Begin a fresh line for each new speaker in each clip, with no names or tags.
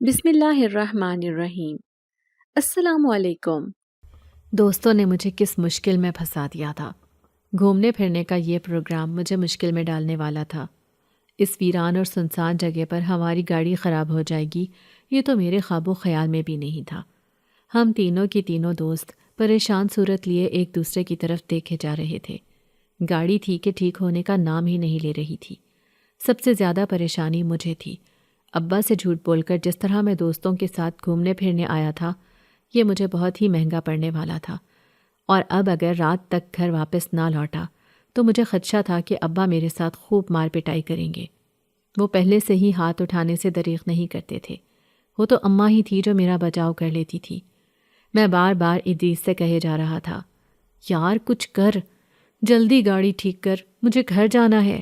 بسم اللہ الرحمن الرحیم۔ السلام علیکم۔ دوستوں نے مجھے کس مشکل میں پھنسا دیا تھا۔ گھومنے پھرنے کا یہ پروگرام مجھے مشکل میں ڈالنے والا تھا۔ اس ویران اور سنسان جگہ پر ہماری گاڑی خراب ہو جائے گی، یہ تو میرے خواب و خیال میں بھی نہیں تھا۔ ہم تینوں کی تینوں دوست پریشان صورت لیے ایک دوسرے کی طرف دیکھے جا رہے تھے۔ گاڑی تھی کہ ٹھیک ہونے کا نام ہی نہیں لے رہی تھی۔ سب سے زیادہ پریشانی مجھے تھی۔ ابا سے جھوٹ بول کر جس طرح میں دوستوں کے ساتھ گھومنے پھرنے آیا تھا، یہ مجھے بہت ہی مہنگا پڑنے والا تھا، اور اب اگر رات تک گھر واپس نہ لوٹا تو مجھے خدشہ تھا کہ ابا میرے ساتھ خوب مار پٹائی کریں گے۔ وہ پہلے سے ہی ہاتھ اٹھانے سے دریغ نہیں کرتے تھے۔ وہ تو اماں ہی تھی جو میرا بچاؤ کر لیتی تھی۔ میں بار بار ادریس سے کہے جا رہا تھا، یار کچھ کر، جلدی گاڑی ٹھیک کر، مجھے گھر جانا ہے۔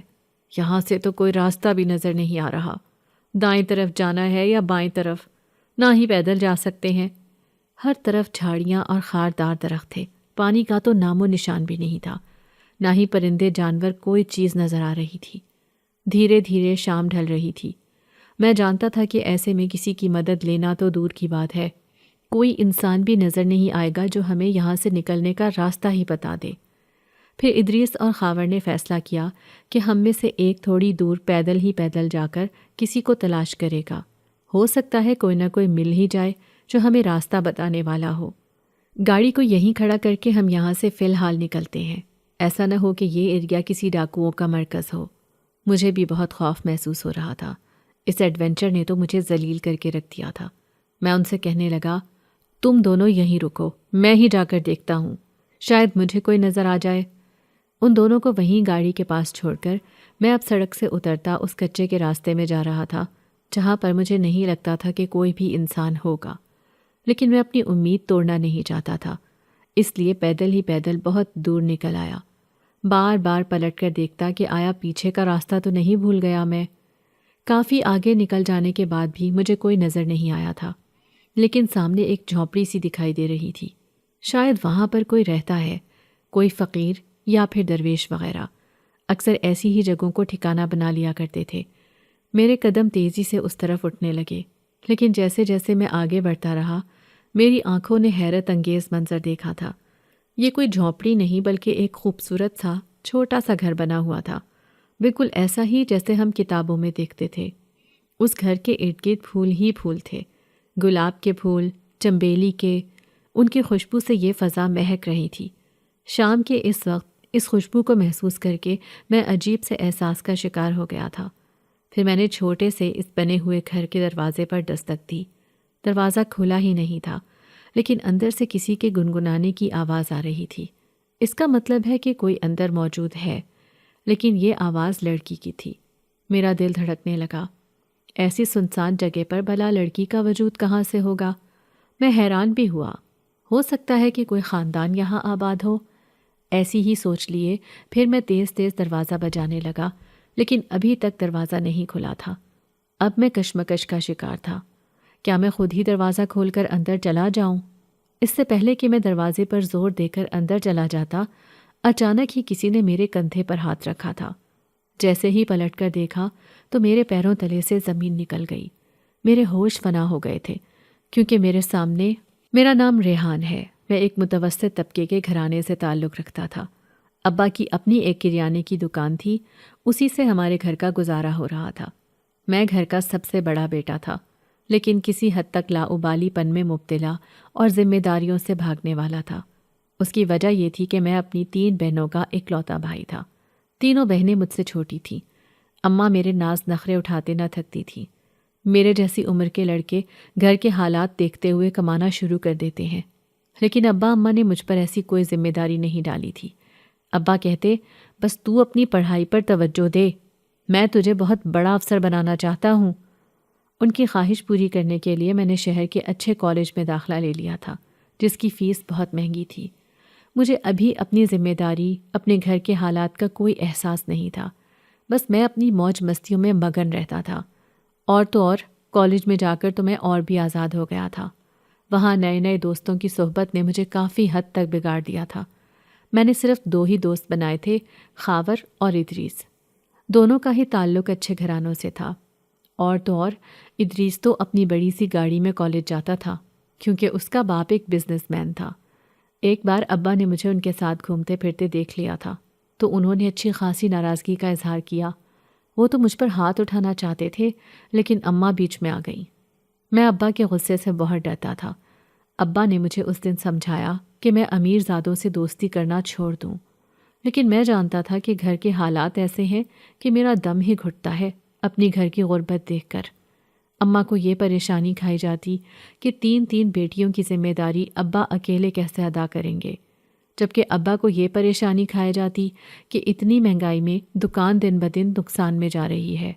یہاں سے تو کوئی راستہ بھی نظر نہیں آ رہا، دائیں طرف جانا ہے یا بائیں طرف، نہ ہی پیدل جا سکتے ہیں۔ ہر طرف جھاڑیاں اور خاردار درخت تھے، پانی کا تو نام و نشان بھی نہیں تھا، نہ ہی پرندے جانور کوئی چیز نظر آ رہی تھی۔ دھیرے دھیرے شام ڈھل رہی تھی۔ میں جانتا تھا کہ ایسے میں کسی کی مدد لینا تو دور کی بات ہے، کوئی انسان بھی نظر نہیں آئے گا جو ہمیں یہاں سے نکلنے کا راستہ ہی بتا دے۔ پھر ادریس اور خاور نے فیصلہ کیا کہ ہم میں سے ایک تھوڑی دور پیدل ہی پیدل جا کر کسی کو تلاش کرے گا۔ ہو سکتا ہے کوئی نہ کوئی مل ہی جائے جو ہمیں راستہ بتانے والا ہو۔ گاڑی کو یہیں کھڑا کر کے ہم یہاں سے فی الحال نکلتے ہیں، ایسا نہ ہو کہ یہ ایریا کسی ڈاکوؤں کا مرکز ہو۔ مجھے بھی بہت خوف محسوس ہو رہا تھا۔ اس ایڈونچر نے تو مجھے ذلیل کر کے رکھ دیا تھا۔ میں ان سے کہنے لگا، تم دونوں یہیں رکو، میں ہی جا کر دیکھتا ہوں، شاید مجھے کوئی نظر آ جائے۔ ان دونوں کو وہیں گاڑی کے پاس چھوڑ کر میں اب سڑک سے اترتا اس کچے کے راستے میں جا رہا تھا جہاں پر مجھے نہیں لگتا تھا کہ کوئی بھی انسان ہوگا، لیکن میں اپنی امید توڑنا نہیں چاہتا تھا، اس لیے پیدل ہی پیدل بہت دور نکل آیا۔ بار بار پلٹ کر دیکھتا کہ آیا پیچھے کا راستہ تو نہیں بھول گیا میں۔ کافی آگے نکل جانے کے بعد بھی مجھے کوئی نظر نہیں آیا تھا، لیکن سامنے ایک جھونپڑی سی دکھائی دے رہی تھی۔ شاید وہاں پر کوئی رہتا ہے، کوئی فقیر یا پھر درویش وغیرہ، اکثر ایسی ہی جگہوں کو ٹھکانہ بنا لیا کرتے تھے۔ میرے قدم تیزی سے اس طرف اٹھنے لگے، لیکن جیسے جیسے میں آگے بڑھتا رہا میری آنکھوں نے حیرت انگیز منظر دیکھا تھا۔ یہ کوئی جھونپڑی نہیں بلکہ ایک خوبصورت سا چھوٹا سا گھر بنا ہوا تھا، بالکل ایسا ہی جیسے ہم کتابوں میں دیکھتے تھے۔ اس گھر کے ارد گرد پھول ہی پھول تھے، گلاب کے پھول، چنبیلی کے، ان کی خوشبو سے یہ فضا مہک رہی تھی۔ شام کے اس وقت اس خوشبو کو محسوس کر کے میں عجیب سے احساس کا شکار ہو گیا تھا۔ پھر میں نے چھوٹے سے اس بنے ہوئے گھر کے دروازے پر دستک دی۔ دروازہ کھلا ہی نہیں تھا، لیکن اندر سے کسی کے گنگنانے کی آواز آ رہی تھی۔ اس کا مطلب ہے کہ کوئی اندر موجود ہے، لیکن یہ آواز لڑکی کی تھی۔ میرا دل دھڑکنے لگا۔ ایسی سنسان جگہ پر بھلا لڑکی کا وجود کہاں سے ہوگا؟ میں حیران بھی ہوا۔ ہو سکتا ہے کہ کوئی خاندان یہاں آباد ہو، ایسی ہی سوچ لیے پھر میں تیز تیز دروازہ بجانے لگا، لیکن ابھی تک دروازہ نہیں کھلا تھا۔ اب میں کشمکش کا شکار تھا۔ کیا میں خود ہی دروازہ کھول کر اندر چلا جاؤں؟ اس سے پہلے کہ میں دروازے پر زور دے کر اندر چلا جاتا، اچانک ہی کسی نے میرے کندھے پر ہاتھ رکھا تھا۔ جیسے ہی پلٹ کر دیکھا تو میرے پیروں تلے سے زمین نکل گئی۔ میرے ہوش فنا ہو گئے تھے، کیونکہ میرے سامنے، میرا نام ریحان ہے، میں ایک متوسط طبقے کے گھرانے سے تعلق رکھتا تھا۔ ابا کی اپنی ایک کریانے کی دکان تھی، اسی سے ہمارے گھر کا گزارا ہو رہا تھا۔ میں گھر کا سب سے بڑا بیٹا تھا، لیکن کسی حد تک لاابالی پن میں مبتلا اور ذمہ داریوں سے بھاگنے والا تھا۔ اس کی وجہ یہ تھی کہ میں اپنی 3 بہنوں کا اکلوتا بھائی تھا۔ تینوں بہنیں مجھ سے چھوٹی تھیں۔ اماں میرے ناز نخرے اٹھاتے نہ تھکتی تھیں۔ میرے جیسی عمر کے لڑکے گھر کے حالات دیکھتے ہوئے کمانا شروع کر دیتے ہیں، لیکن ابا اماں نے مجھ پر ایسی کوئی ذمہ داری نہیں ڈالی تھی۔ ابا کہتے، بس تو اپنی پڑھائی پر توجہ دے، میں تجھے بہت بڑا افسر بنانا چاہتا ہوں۔ ان کی خواہش پوری کرنے کے لیے میں نے شہر کے اچھے کالج میں داخلہ لے لیا تھا، جس کی فیس بہت مہنگی تھی۔ مجھے ابھی اپنی ذمہ داری، اپنے گھر کے حالات کا کوئی احساس نہیں تھا، بس میں اپنی موج مستیوں میں مگن رہتا تھا۔ اور تو اور کالج میں جا کر تو میں اور بھی آزاد ہو گیا تھا۔ وہاں نئے نئے دوستوں کی صحبت نے مجھے کافی حد تک بگاڑ دیا تھا۔ میں نے صرف 2 ہی دوست بنائے تھے، خاور اور ادریس۔ دونوں کا ہی تعلق اچھے گھرانوں سے تھا۔ اور تو اور ادریس تو اپنی بڑی سی گاڑی میں کالج جاتا تھا کیونکہ اس کا باپ ایک بزنس مین تھا۔ ایک بار ابا نے مجھے ان کے ساتھ گھومتے پھرتے دیکھ لیا تھا تو انہوں نے اچھی خاصی ناراضگی کا اظہار کیا۔ وہ تو مجھ پر ہاتھ اٹھانا چاہتے تھے لیکن اماں بیچ میں آ گئیں۔ میں ابا کے غصے سے بہت ڈرتا تھا۔ ابا نے مجھے اس دن سمجھایا کہ میں امیر زادوں سے دوستی کرنا چھوڑ دوں، لیکن میں جانتا تھا کہ گھر کے حالات ایسے ہیں کہ میرا دم ہی گھٹتا ہے اپنی گھر کی غربت دیکھ کر۔ اماں کو یہ پریشانی کھائی جاتی کہ 3 بیٹیوں کی ذمہ داری ابا اکیلے کیسے ادا کریں گے، جبکہ ابا کو یہ پریشانی کھائی جاتی کہ اتنی مہنگائی میں دکان دن بدن نقصان میں جا رہی ہے۔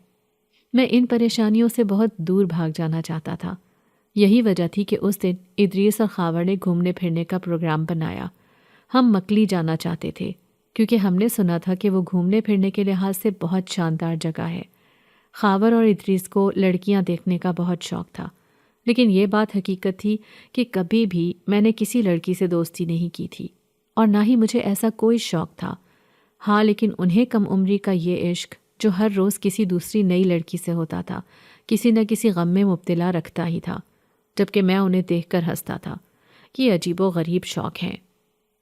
میں ان پریشانیوں سے بہت دور بھاگ جانا چاہتا تھا۔ یہی وجہ تھی کہ اس دن ادریس اور خاور نے گھومنے پھرنے کا پروگرام بنایا۔ ہم مکلی جانا چاہتے تھے کیونکہ ہم نے سنا تھا کہ وہ گھومنے پھرنے کے لحاظ سے بہت شاندار جگہ ہے۔ خاور اور ادریس کو لڑکیاں دیکھنے کا بہت شوق تھا، لیکن یہ بات حقیقت تھی کہ کبھی بھی میں نے کسی لڑکی سے دوستی نہیں کی تھی اور نہ ہی مجھے ایسا کوئی شوق تھا۔ ہاں، لیکن انہیں کم عمری کا یہ عشق جو ہر روز کسی دوسری نئی لڑکی سے ہوتا تھا کسی نہ کسی غم میں مبتلا رکھتا ہی تھا، جبکہ میں انہیں دیکھ کر ہنستا تھا۔ یہ عجیب و غریب شوق ہیں۔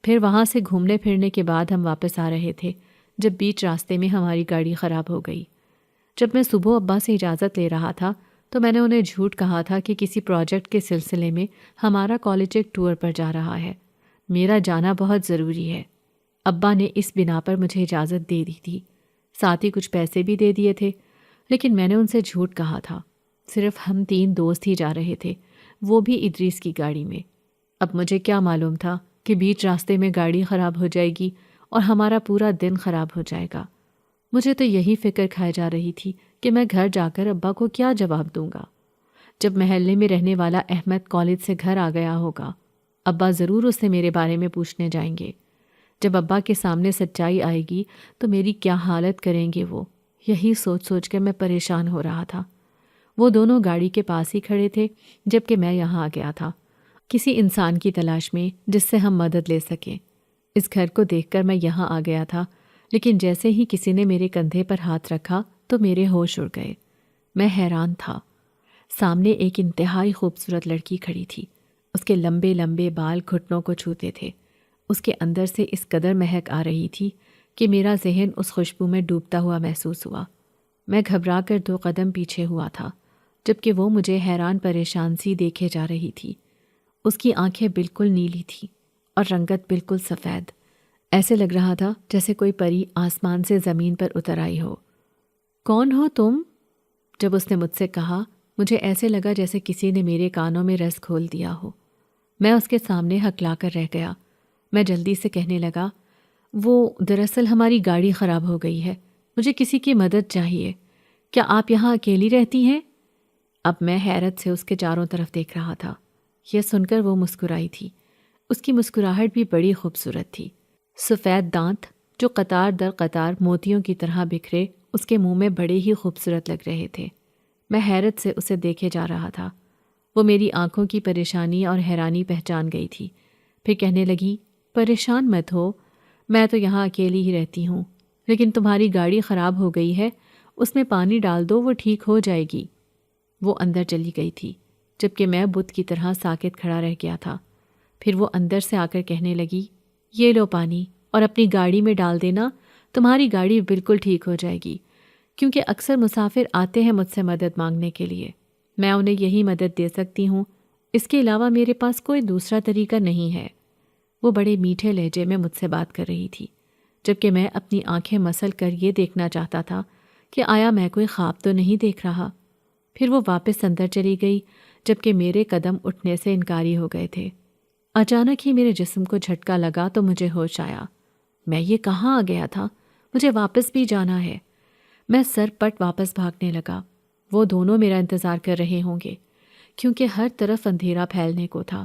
پھر وہاں سے گھومنے پھرنے کے بعد ہم واپس آ رہے تھے جب بیچ راستے میں ہماری گاڑی خراب ہو گئی۔ جب میں صبح ابا سے اجازت لے رہا تھا تو میں نے انہیں جھوٹ کہا تھا کہ کسی پروجیکٹ کے سلسلے میں ہمارا کالج ایک ٹور پر جا رہا ہے، میرا جانا بہت ضروری ہے۔ ابا نے اس بنا پر مجھے اجازت دے دی تھی، ساتھ ہی کچھ پیسے بھی دے دیے تھے، لیکن میں نے ان سے جھوٹ کہا تھا۔ صرف ہم 3 دوست ہی جا رہے تھے، وہ بھی ادریس کی گاڑی میں۔ اب مجھے کیا معلوم تھا کہ بیچ راستے میں گاڑی خراب ہو جائے گی اور ہمارا پورا دن خراب ہو جائے گا۔ مجھے تو یہی فکر کھائے جا رہی تھی کہ میں گھر جا کر ابا کو کیا جواب دوں گا۔ جب محلے میں رہنے والا احمد کالج سے گھر آ گیا ہوگا، ابا ضرور اس سے میرے بارے میں پوچھنے جائیں گے۔ جب ابا کے سامنے سچائی آئے گی تو میری کیا حالت کریں گے وہ، یہی سوچ سوچ کر میں پریشان ہو رہا تھا۔ وہ دونوں گاڑی کے پاس ہی کھڑے تھے جبکہ میں یہاں آ گیا تھا، کسی انسان کی تلاش میں جس سے ہم مدد لے سکیں۔ اس گھر کو دیکھ کر میں یہاں آ گیا تھا، لیکن جیسے ہی کسی نے میرے کندھے پر ہاتھ رکھا تو میرے ہوش اڑ گئے۔ میں حیران تھا۔ سامنے ایک انتہائی خوبصورت لڑکی کھڑی تھی۔ اس کے لمبے لمبے بال گھٹنوں کو چھوتے تھے۔ اس کے اندر سے اس قدر مہک آ رہی تھی کہ میرا ذہن اس خوشبو میں ڈوبتا ہوا محسوس ہوا۔ میں گھبرا کر 2 قدم پیچھے ہوا تھا، جبکہ وہ مجھے حیران پریشان سی دیکھے جا رہی تھی۔ اس کی آنکھیں بالکل نیلی تھیں اور رنگت بالکل سفید۔ ایسے لگ رہا تھا جیسے کوئی پری آسمان سے زمین پر اتر آئی ہو۔ کون ہو تم؟ جب اس نے مجھ سے کہا، مجھے ایسے لگا جیسے کسی نے میرے کانوں میں رس کھول دیا ہو۔ میں اس کے سامنے ہکلا کر رہ گیا۔ میں جلدی سے کہنے لگا، وہ دراصل ہماری گاڑی خراب ہو گئی ہے، مجھے کسی کی مدد چاہیے۔ کیا آپ یہاں اکیلی رہتی ہیں؟ اب میں حیرت سے اس کے چاروں طرف دیکھ رہا تھا۔ یہ سن کر وہ مسکرائی تھی۔ اس کی مسکراہٹ بھی بڑی خوبصورت تھی۔ سفید دانت جو قطار در قطار موتیوں کی طرح بکھرے اس کے منہ میں بڑے ہی خوبصورت لگ رہے تھے۔ میں حیرت سے اسے دیکھے جا رہا تھا۔ وہ میری آنکھوں کی پریشانی اور حیرانی پہچان گئی تھی۔ پھر کہنے لگی، پریشان مت ہو، میں تو یہاں اکیلی ہی رہتی ہوں، لیکن تمہاری گاڑی خراب ہو گئی ہے، اس میں پانی ڈال دو، وہ ٹھیک ہو جائے گی۔ وہ اندر چلی گئی تھی، جبکہ میں بت کی طرح ساکت کھڑا رہ گیا تھا۔ پھر وہ اندر سے آ کر کہنے لگی، یہ لو پانی اور اپنی گاڑی میں ڈال دینا، تمہاری گاڑی بالکل ٹھیک ہو جائے گی، کیونکہ اکثر مسافر آتے ہیں مجھ سے مدد مانگنے کے لیے۔ میں انہیں یہی مدد دے سکتی ہوں، اس کے علاوہ میرے پاس کوئی دوسرا طریقہ نہیں ہے۔ وہ بڑے میٹھے لہجے میں مجھ سے بات کر رہی تھی، جبکہ میں اپنی آنکھیں مسل کر یہ دیکھنا چاہتا تھا کہ آیا میں کوئی خواب تو نہیں دیکھ رہا۔ پھر وہ واپس اندر چلی گئی، جبکہ میرے قدم اٹھنے سے انکاری ہو گئے تھے۔ اچانک ہی میرے جسم کو جھٹکا لگا تو مجھے ہوش آیا۔ میں یہ کہاں آ گیا تھا؟ مجھے واپس بھی جانا ہے۔ میں سر پٹ واپس بھاگنے لگا۔ وہ دونوں میرا انتظار کر رہے ہوں گے، کیونکہ ہر طرف اندھیرا پھیلنے کو تھا۔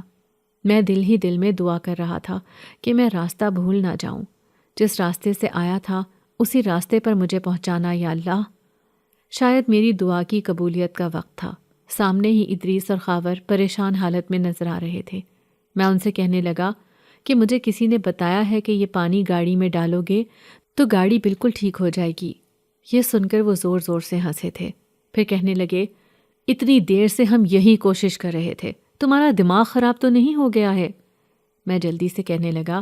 میں دل ہی دل میں دعا کر رہا تھا کہ میں راستہ بھول نہ جاؤں۔ جس راستے سے آیا تھا اسی راستے پر مجھے پہنچانا یا اللہ۔ شاید میری دعا کی قبولیت کا وقت تھا۔ سامنے ہی ادریس اور خاور پریشان حالت میں نظر آ رہے تھے۔ میں ان سے کہنے لگا کہ مجھے کسی نے بتایا ہے کہ یہ پانی گاڑی میں ڈالو گے تو گاڑی بالکل ٹھیک ہو جائے گی۔ یہ سن کر وہ زور زور سے ہنسے تھے۔ پھر کہنے لگے اتنی دیر سے ہم یہی کوشش کر رہے تھے، تمہارا دماغ خراب تو نہیں ہو گیا ہے؟ میں جلدی سے کہنے لگا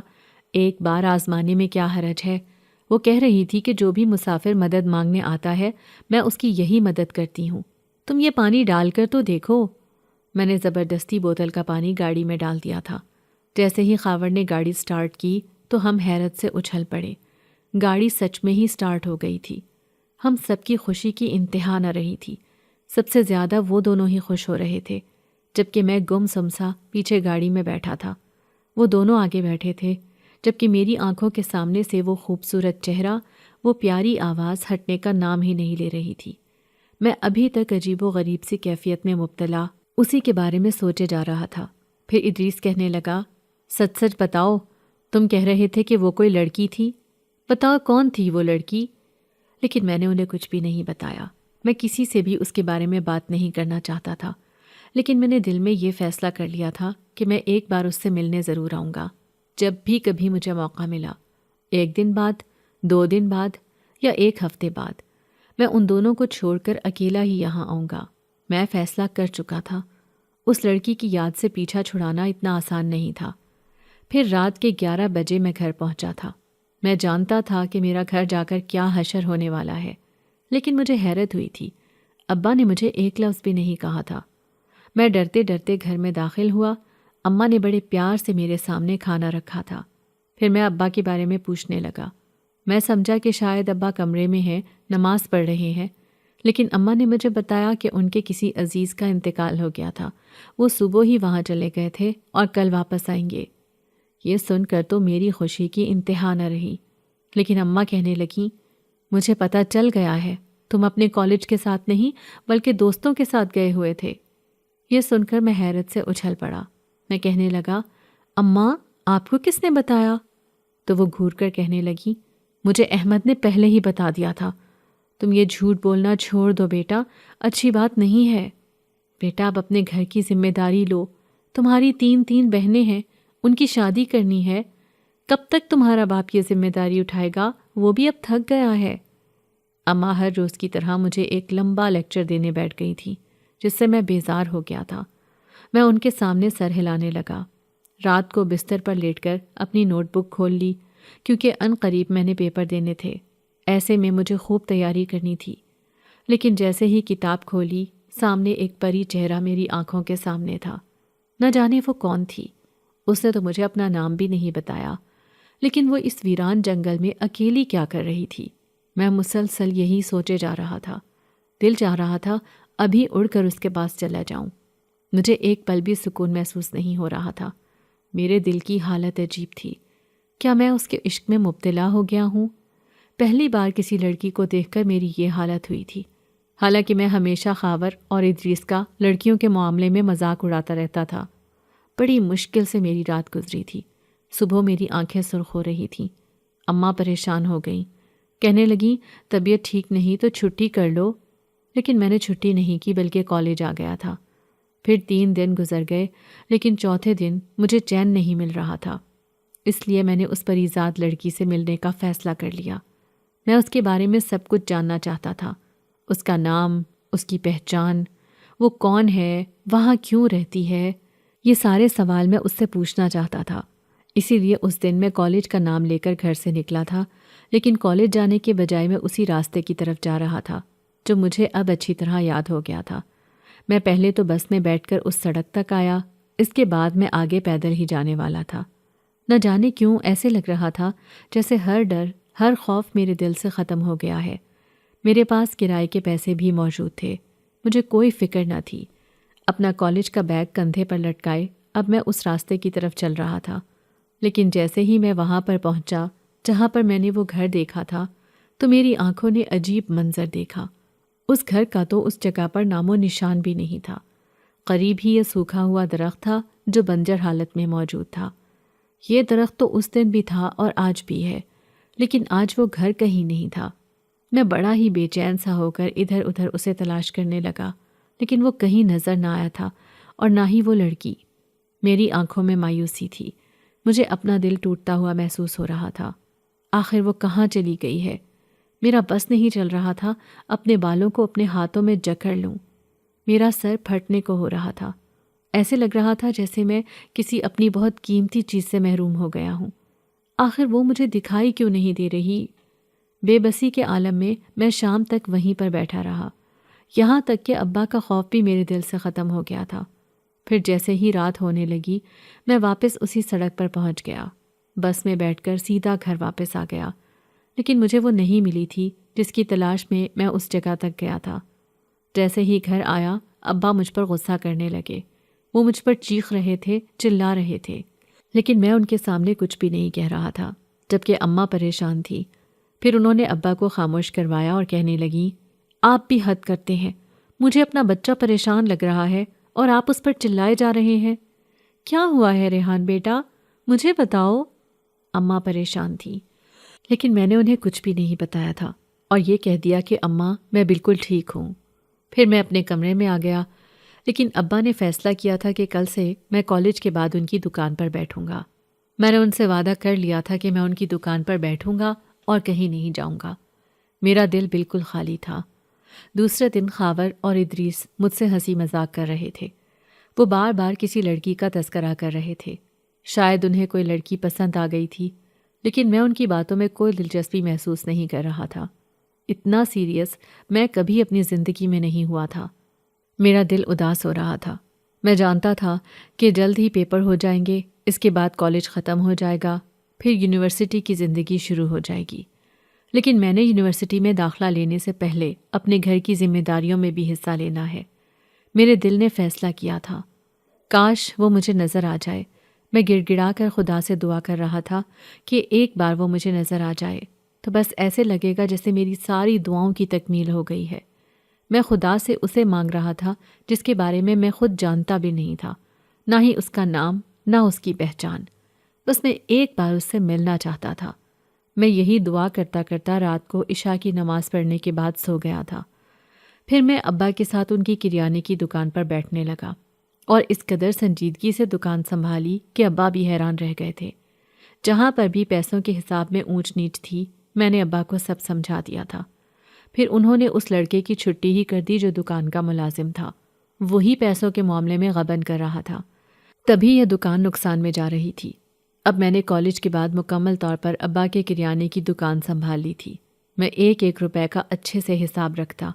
ایک بار آزمانے میں کیا حرج ہے؟ وہ کہہ رہی تھی کہ جو بھی مسافر مدد مانگنے آتا ہے میں اس کی یہی مدد کرتی ہوں، تم یہ پانی ڈال کر تو دیکھو۔ میں نے زبردستی بوتل کا پانی گاڑی میں ڈال دیا تھا۔ جیسے ہی خاور نے گاڑی سٹارٹ کی تو ہم حیرت سے اچھل پڑے۔ گاڑی سچ میں ہی سٹارٹ ہو گئی تھی۔ ہم سب کی خوشی کی انتہا نہ رہی تھی۔ سب سے زیادہ وہ دونوں ہی خوش ہو رہے تھے، جبکہ میں گم سمسا پیچھے گاڑی میں بیٹھا تھا۔ وہ دونوں آگے بیٹھے تھے، جبکہ میری آنکھوں کے سامنے سے وہ خوبصورت چہرہ، وہ پیاری آواز ہٹنے کا نام ہی نہیں لے رہی تھی۔ میں ابھی تک عجیب و غریب سی کیفیت میں مبتلا اسی کے بارے میں سوچے جا رہا تھا۔ پھر ادریس کہنے لگا سچ سچ بتاؤ، تم کہہ رہے تھے کہ وہ کوئی لڑکی تھی، بتاؤ کون تھی وہ لڑکی؟ لیکن میں نے انہیں کچھ بھی نہیں بتایا۔ میں کسی سے بھی اس کے بارے میں بات نہیں کرنا چاہتا تھا، لیکن میں نے دل میں یہ فیصلہ کر لیا تھا کہ میں ایک بار اس سے ملنے ضرور آؤں گا، جب بھی کبھی مجھے موقع ملا، 1 دن بعد، 2 دن بعد یا 1 ہفتے بعد، میں ان دونوں کو چھوڑ کر اکیلا ہی یہاں آؤں گا۔ میں فیصلہ کر چکا تھا۔ اس لڑکی کی یاد سے پیچھا چھڑانا اتنا آسان نہیں تھا۔ پھر رات کے 11 بجے میں گھر پہنچا تھا۔ میں جانتا تھا کہ میرا گھر جا کر کیا حشر ہونے والا ہے، لیکن مجھے حیرت ہوئی تھی۔ ابا نے مجھے ایک لفظ بھی نہیں کہا تھا۔ میں ڈرتے ڈرتے گھر میں داخل ہوا۔ اماں نے بڑے پیار سے میرے سامنے کھانا رکھا تھا۔ پھر میں ابا کے بارے میں پوچھنے لگا۔ میں سمجھا کہ شاید ابا کمرے میں ہیں، نماز پڑھ رہے ہیں، لیکن اماں نے مجھے بتایا کہ ان کے کسی عزیز کا انتقال ہو گیا تھا، وہ صبح ہی وہاں چلے گئے تھے اور کل واپس آئیں گے۔ یہ سن کر تو میری خوشی کی انتہا نہ رہی، لیکن اماں کہنے لگیں مجھے پتہ چل گیا ہے، تم اپنے کالج کے ساتھ نہیں بلکہ دوستوں کے ساتھ گئے ہوئے تھے۔ یہ سن کر میں حیرت سے اچھل پڑا۔ میں کہنے لگا اماں آپ کو کس نے بتایا؟ تو وہ گھور کر کہنے لگی مجھے احمد نے پہلے ہی بتا دیا تھا۔ تم یہ جھوٹ بولنا چھوڑ دو بیٹا، اچھی بات نہیں ہے۔ بیٹا اب اپنے گھر کی ذمہ داری لو، تمہاری 3 بہنیں ہیں، ان کی شادی کرنی ہے، کب تک تمہارا باپ یہ ذمہ داری اٹھائے گا؟ وہ بھی اب تھک گیا ہے۔ اماں ہر روز کی طرح مجھے ایک لمبا لیکچر دینے بیٹھ گئی تھی، جس سے میں بیزار ہو گیا تھا۔ میں ان کے سامنے سر ہلانے لگا۔ رات کو بستر پر لیٹ کر اپنی نوٹ بک کھول لی، کیونکہ ان قریب میں نے پیپر دینے تھے۔ ایسے میں مجھے خوب تیاری کرنی تھی، لیکن جیسے ہی کتاب کھولی، سامنے ایک پری چہرہ میری آنکھوں کے سامنے تھا۔ نہ جانے وہ کون تھی، اس نے تو مجھے اپنا نام بھی نہیں بتایا، لیکن وہ اس ویران جنگل میں اکیلی کیا کر رہی تھی؟ میں مسلسل یہی سوچے جا رہا تھا۔ دل چاہ رہا تھا ابھی اڑ کر اس کے پاس چلا جاؤں۔ مجھے ایک پل بھی سکون محسوس نہیں ہو رہا تھا۔ میرے دل کی حالت عجیب تھی۔ کیا میں اس کے عشق میں مبتلا ہو گیا ہوں؟ پہلی بار کسی لڑکی کو دیکھ کر میری یہ حالت ہوئی تھی، حالانکہ میں ہمیشہ خاور اور ادریس کا لڑکیوں کے معاملے میں مذاق اڑاتا رہتا تھا۔ بڑی مشکل سے میری رات گزری تھی۔ صبح میری آنکھیں سرخ ہو رہی تھیں۔ اماں پریشان ہو گئیں، کہنے لگیں طبیعت ٹھیک نہیں تو چھٹی کر لو، لیکن میں نے چھٹی نہیں کی بلکہ کالج آ گیا تھا۔ پھر 3 دن گزر گئے، لیکن چوتھے دن مجھے چین نہیں مل رہا تھا۔ اس لیے میں نے اس پریزاد لڑکی سے ملنے کا فیصلہ کر لیا۔ میں اس کے بارے میں سب کچھ جاننا چاہتا تھا، اس کا نام، اس کی پہچان، وہ کون ہے، وہاں کیوں رہتی ہے، یہ سارے سوال میں اس سے پوچھنا چاہتا تھا۔ اسی لیے اس دن میں کالج کا نام لے کر گھر سے نکلا تھا، لیکن کالج جانے کے بجائے میں اسی راستے کی طرف جا رہا تھا جو مجھے اب اچھی طرح یاد ہو گیا تھا۔ میں پہلے تو بس میں بیٹھ کر اس سڑک تک آیا، اس کے بعد میں آگے پیدل ہی جانے والا تھا۔ نہ جانے کیوں ایسے لگ رہا تھا جیسے ہر ڈر، ہر خوف میرے دل سے ختم ہو گیا ہے۔ میرے پاس کرائے کے پیسے بھی موجود تھے، مجھے کوئی فکر نہ تھی۔ اپنا کالج کا بیگ کندھے پر لٹکائے اب میں اس راستے کی طرف چل رہا تھا، لیکن جیسے ہی میں وہاں پر پہنچا جہاں پر میں نے وہ گھر دیکھا تھا، تو میری آنکھوں نے عجیب منظر دیکھا۔ اس گھر کا تو اس جگہ پر نام و نشان بھی نہیں تھا۔ قریب ہی یہ سوکھا ہوا درخت تھا جو بنجر حالت میں موجود تھا۔ یہ درخت تو اس دن بھی تھا اور آج بھی ہے، لیکن آج وہ گھر کہیں نہیں تھا۔ میں بڑا ہی بے چین سا ہو کر ادھر ادھر اسے تلاش کرنے لگا، لیکن وہ کہیں نظر نہ آیا تھا اور نہ ہی وہ لڑکی۔ میری آنکھوں میں مایوسی تھی، مجھے اپنا دل ٹوٹتا ہوا محسوس ہو رہا تھا۔ آخر وہ کہاں چلی گئی ہے؟ میرا بس نہیں چل رہا تھا اپنے بالوں کو اپنے ہاتھوں میں جکڑ لوں۔ میرا سر پھٹنے کو ہو رہا تھا۔ ایسے لگ رہا تھا جیسے میں کسی اپنی بہت قیمتی چیز سے محروم ہو گیا ہوں۔ آخر وہ مجھے دکھائی کیوں نہیں دے رہی؟ بے بسی کے عالم میں میں شام تک وہیں پر بیٹھا رہا، یہاں تک کہ ابا کا خوف بھی میرے دل سے ختم ہو گیا تھا۔ پھر جیسے ہی رات ہونے لگی میں واپس اسی سڑک پر پہنچ گیا۔ بس میں بیٹھ کر سیدھا گھر واپس آ گیا، لیکن مجھے وہ نہیں ملی تھی جس کی تلاش میں اس جگہ تک گیا تھا۔ جیسے ہی گھر آیا ابا مجھ پر غصہ کرنے لگے۔ وہ مجھ پر چیخ رہے تھے، چلا رہے تھے، لیکن میں ان کے سامنے کچھ بھی نہیں کہہ رہا تھا، جبکہ اماں پریشان تھی۔ پھر انہوں نے ابا کو خاموش کروایا اور کہنے لگی، آپ بھی حد کرتے ہیں، مجھے اپنا بچہ پریشان لگ رہا ہے اور آپ اس پر چلائے جا رہے ہیں۔ کیا ہوا ہے ریحان بیٹا، مجھے بتاؤ۔ اماں پریشان تھی، لیکن میں نے انہیں کچھ بھی نہیں بتایا تھا اور یہ کہہ دیا کہ اماں میں بالکل ٹھیک ہوں۔ پھر میں اپنے کمرے میں آ گیا، لیکن ابا نے فیصلہ کیا تھا کہ کل سے میں کالج کے بعد ان کی دکان پر بیٹھوں گا۔ میں نے ان سے وعدہ کر لیا تھا کہ میں ان کی دکان پر بیٹھوں گا اور کہیں نہیں جاؤں گا۔ میرا دل بالکل خالی تھا۔ دوسرے دن خاور اور ادریس مجھ سے ہنسی مذاق کر رہے تھے۔ وہ بار بار کسی لڑکی کا تذکرہ کر رہے تھے۔ شاید انہیں کوئی لڑکی پسند آ گئی تھی، لیکن میں ان کی باتوں میں کوئی دلچسپی محسوس نہیں کر رہا تھا۔ اتنا سیریس میں کبھی اپنی زندگی میں نہیں ہوا تھا۔ میرا دل اداس ہو رہا تھا۔ میں جانتا تھا کہ جلد ہی پیپر ہو جائیں گے، اس کے بعد کالج ختم ہو جائے گا، پھر یونیورسٹی کی زندگی شروع ہو جائے گی۔ لیکن میں نے یونیورسٹی میں داخلہ لینے سے پہلے اپنے گھر کی ذمہ داریوں میں بھی حصہ لینا ہے۔ میرے دل نے فیصلہ کیا تھا، کاش وہ مجھے نظر آ جائے۔ میں گڑ گڑا کر خدا سے دعا کر رہا تھا کہ ایک بار وہ مجھے نظر آ جائے تو بس ایسے لگے گا جیسے میری ساری دعاؤں کی تکمیل ہو گئی ہے۔ میں خدا سے اسے مانگ رہا تھا جس کے بارے میں خود جانتا بھی نہیں تھا، نہ ہی اس کا نام، نہ اس کی پہچان۔ بس میں ایک بار اس سے ملنا چاہتا تھا۔ میں یہی دعا کرتا کرتا رات کو عشاء کی نماز پڑھنے کے بعد سو گیا تھا۔ پھر میں ابا کے ساتھ ان کی کریانے کی دکان پر بیٹھنے لگا اور اس قدر سنجیدگی سے دکان سنبھالی کہ ابا بھی حیران رہ گئے تھے۔ جہاں پر بھی پیسوں کے حساب میں اونچ نیچ تھی میں نے ابا کو سب سمجھا دیا تھا۔ پھر انہوں نے اس لڑکے کی چھٹی ہی کر دی جو دکان کا ملازم تھا، وہی پیسوں کے معاملے میں غبن کر رہا تھا۔ تبھی یہ دکان نقصان میں جا رہی تھی۔ اب میں نے کالج کے بعد مکمل طور پر ابا کے کریانے کی دکان سنبھال لی تھی۔ میں ایک ایک روپے کا اچھے سے حساب رکھتا۔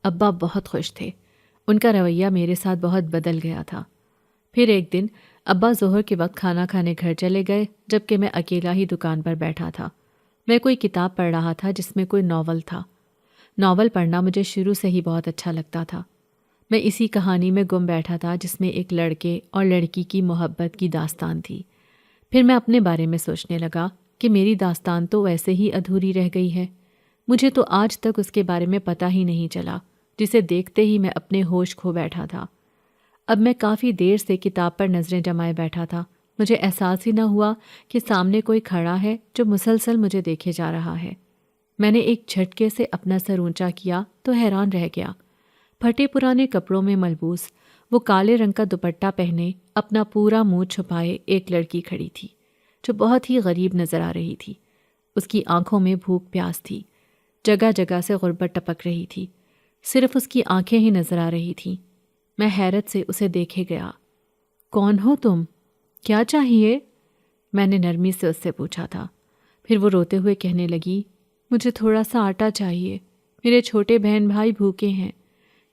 ابا بہت خوش تھے۔ ان کا رویہ میرے ساتھ بہت بدل گیا تھا۔ پھر ایک دن ابا ظہر کے وقت کھانا کھانے گھر چلے گئے، جبکہ میں اکیلا ہی دکان پر بیٹھا تھا۔ میں کوئی کتاب پڑھ رہا تھا جس میں کوئی ناول تھا۔ ناول پڑھنا مجھے شروع سے ہی بہت اچھا لگتا تھا۔ میں اسی کہانی میں گم بیٹھا تھا جس میں ایک لڑکے اور لڑکی کی محبت کی داستان تھی۔ پھر میں اپنے بارے میں سوچنے لگا کہ میری داستان تو ویسے ہی ادھوری رہ گئی ہے۔ مجھے تو آج تک اس کے بارے میں پتہ ہی نہیں چلا، جسے دیکھتے ہی میں اپنے ہوش کھو بیٹھا تھا۔ اب میں کافی دیر سے کتاب پر نظریں جمائے بیٹھا تھا۔ مجھے احساس ہی نہ ہوا کہ سامنے کوئی کھڑا ہے جو مسلسل مجھے دیکھے جا رہا ہے۔ میں نے ایک جھٹکے سے اپنا سر اونچا کیا تو حیران رہ گیا۔ پھٹے پرانے کپڑوں میں ملبوس، وہ کالے رنگ کا دوپٹہ پہنے، اپنا پورا منہ چھپائے ایک لڑکی کھڑی تھی جو بہت ہی غریب نظر آ رہی تھی۔ اس کی آنکھوں میں بھوک پیاس تھی، جگہ جگہ سے غربت ٹپک رہی تھی، صرف اس کی آنکھیں ہی نظر آ رہی تھیں۔ میں حیرت سے اسے دیکھے گیا۔ کون ہو تم؟ کیا چاہیے؟ میں نے نرمی سے اس سے پوچھا تھا۔ پھر وہ روتے ہوئے کہنے لگی، مجھے تھوڑا سا آٹا چاہیے، میرے چھوٹے بہن بھائی بھوکے ہیں،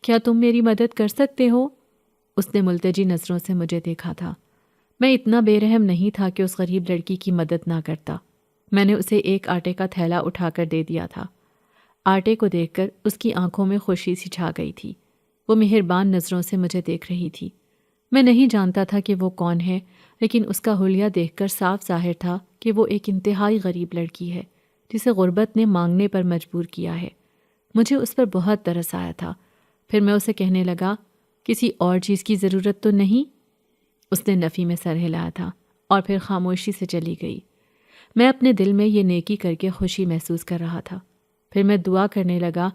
کیا تم میری مدد کر سکتے ہو؟ اس نے ملتجی نظروں سے مجھے دیکھا تھا۔ میں اتنا بے رحم نہیں تھا کہ اس غریب لڑکی کی مدد نہ کرتا۔ میں نے اسے ایک آٹے کا تھیلا اٹھا کر دے دیا تھا۔ آٹے کو دیکھ کر اس کی آنکھوں میں خوشی سی چھا گئی تھی۔ وہ مہربان نظروں سے مجھے دیکھ رہی تھی۔ میں نہیں جانتا تھا کہ وہ کون ہے، لیکن اس کا حلیہ دیکھ کر صاف ظاہر تھا کہ وہ ایک انتہائی غریب لڑکی ہے جسے غربت نے مانگنے پر مجبور کیا ہے۔ مجھے اس پر بہت ترس آیا تھا۔ پھر میں اسے کہنے لگا، کسی اور چیز کی ضرورت تو نہیں؟ اس نے نفی میں سر ہلایا تھا اور پھر خاموشی سے چلی گئی۔ میں اپنے دل میں یہ نیکی کر کے خوشی محسوس کر رہا تھا۔ پھر میں دعا کرنے لگا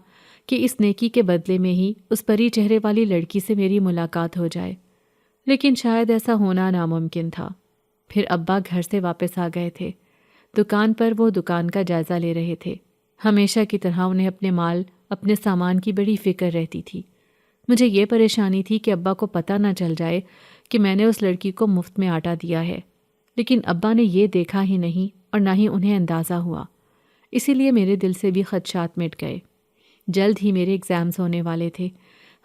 کہ اس نیکی کے بدلے میں ہی اس پری چہرے والی لڑکی سے میری ملاقات ہو جائے، لیکن شاید ایسا ہونا ناممکن تھا۔ پھر ابا گھر سے واپس آ گئے تھے۔ دکان پر وہ دکان کا جائزہ لے رہے تھے۔ ہمیشہ کی طرح انہیں اپنے مال، اپنے سامان کی بڑی فکر رہتی تھی۔ مجھے یہ پریشانی تھی کہ ابا کو پتہ نہ چل جائے کہ میں نے اس لڑکی کو مفت میں آٹا دیا ہے، لیکن ابا نے یہ دیکھا ہی نہیں اور نہ ہی انہیں اندازہ ہوا۔ اسی لیے میرے دل سے بھی خدشات مٹ گئے۔ جلد ہی میرے ایگزامز ہونے والے تھے۔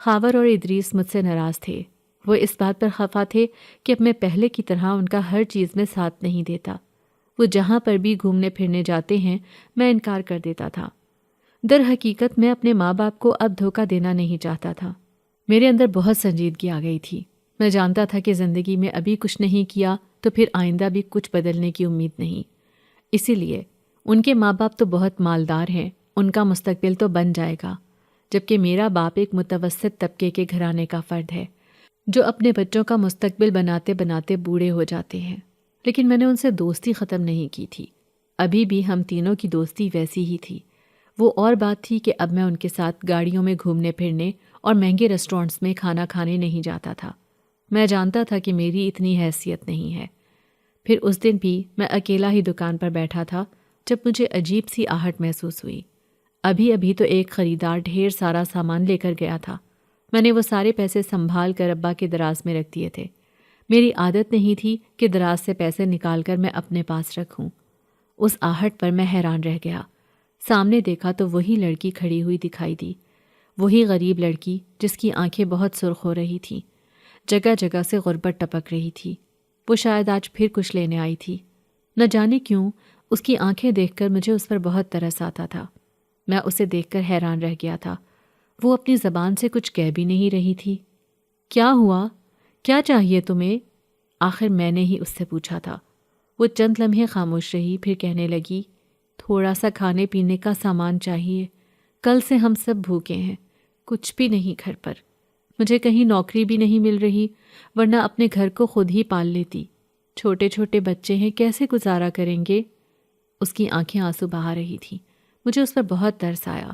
خاور اور ادریس مجھ سے ناراض تھے۔ وہ اس بات پر خفا تھے کہ اب میں پہلے کی طرح ان کا ہر چیز میں ساتھ نہیں دیتا۔ وہ جہاں پر بھی گھومنے پھرنے جاتے ہیں میں انکار کر دیتا تھا۔ در حقیقت میں اپنے ماں باپ کو اب دھوکہ دینا نہیں چاہتا تھا۔ میرے اندر بہت سنجیدگی آ گئی تھی۔ میں جانتا تھا کہ زندگی میں ابھی کچھ نہیں کیا تو پھر آئندہ بھی کچھ بدلنے کی امید نہیں۔ اسی لیے ان کے ماں باپ تو بہت مالدار ہیں، ان کا مستقبل تو بن جائے گا، جبکہ میرا باپ ایک متوسط طبقے کے گھرانے کا فرد ہے جو اپنے بچوں کا مستقبل بناتے بناتے بوڑھے ہو جاتے ہیں۔ لیکن میں نے ان سے دوستی ختم نہیں کی تھی۔ ابھی بھی ہم تینوں کی دوستی ویسی ہی تھی۔ وہ اور بات تھی کہ اب میں ان کے ساتھ گاڑیوں میں گھومنے پھرنے اور مہنگے ریسٹورنٹس میں کھانا کھانے نہیں جاتا تھا۔ میں جانتا تھا کہ میری اتنی حیثیت نہیں ہے۔ پھر اس دن بھی میں اکیلا ہی دکان پر بیٹھا تھا جب مجھے عجیب سی آہٹ محسوس ہوئی۔ ابھی تو ایک خریدار ڈھیر سارا سامان لے کر گیا تھا۔ میں نے وہ سارے پیسے سنبھال کر ابا کے دراز میں رکھ دیے تھے۔ میری عادت نہیں تھی کہ دراز سے پیسے نکال کر میں اپنے پاس رکھوں۔ اس آہٹ پر میں حیران رہ گیا۔ سامنے دیکھا تو وہی لڑکی کھڑی ہوئی دکھائی دی، وہی غریب لڑکی جس کی آنکھیں بہت سرخ ہو رہی تھیں، جگہ جگہ سے غربت ٹپک رہی تھی۔ وہ شاید آج پھر کچھ لینے آئی تھی۔ نہ جانے کیوں اس کی آنکھیں دیکھ کر مجھے اس پر بہت ترس آتا تھا۔ میں اسے دیکھ کر حیران رہ گیا تھا۔ وہ اپنی زبان سے کچھ کہہ بھی نہیں رہی تھی۔ کیا ہوا؟ کیا چاہیے تمہیں؟ آخر میں نے ہی اس سے پوچھا تھا۔ وہ چند لمحے خاموش رہی، پھر کہنے لگی، تھوڑا سا کھانے پینے کا سامان چاہیے۔ کل سے ہم سب بھوکے ہیں، کچھ بھی نہیں گھر پر۔ مجھے کہیں نوکری بھی نہیں مل رہی، ورنہ اپنے گھر کو خود ہی پال لیتی۔ چھوٹے چھوٹے بچے ہیں، کیسے گزارا کریں گے؟ اس کی آنکھیں آنسو بہا رہی تھیں۔ مجھے اس پر بہت ترس آیا۔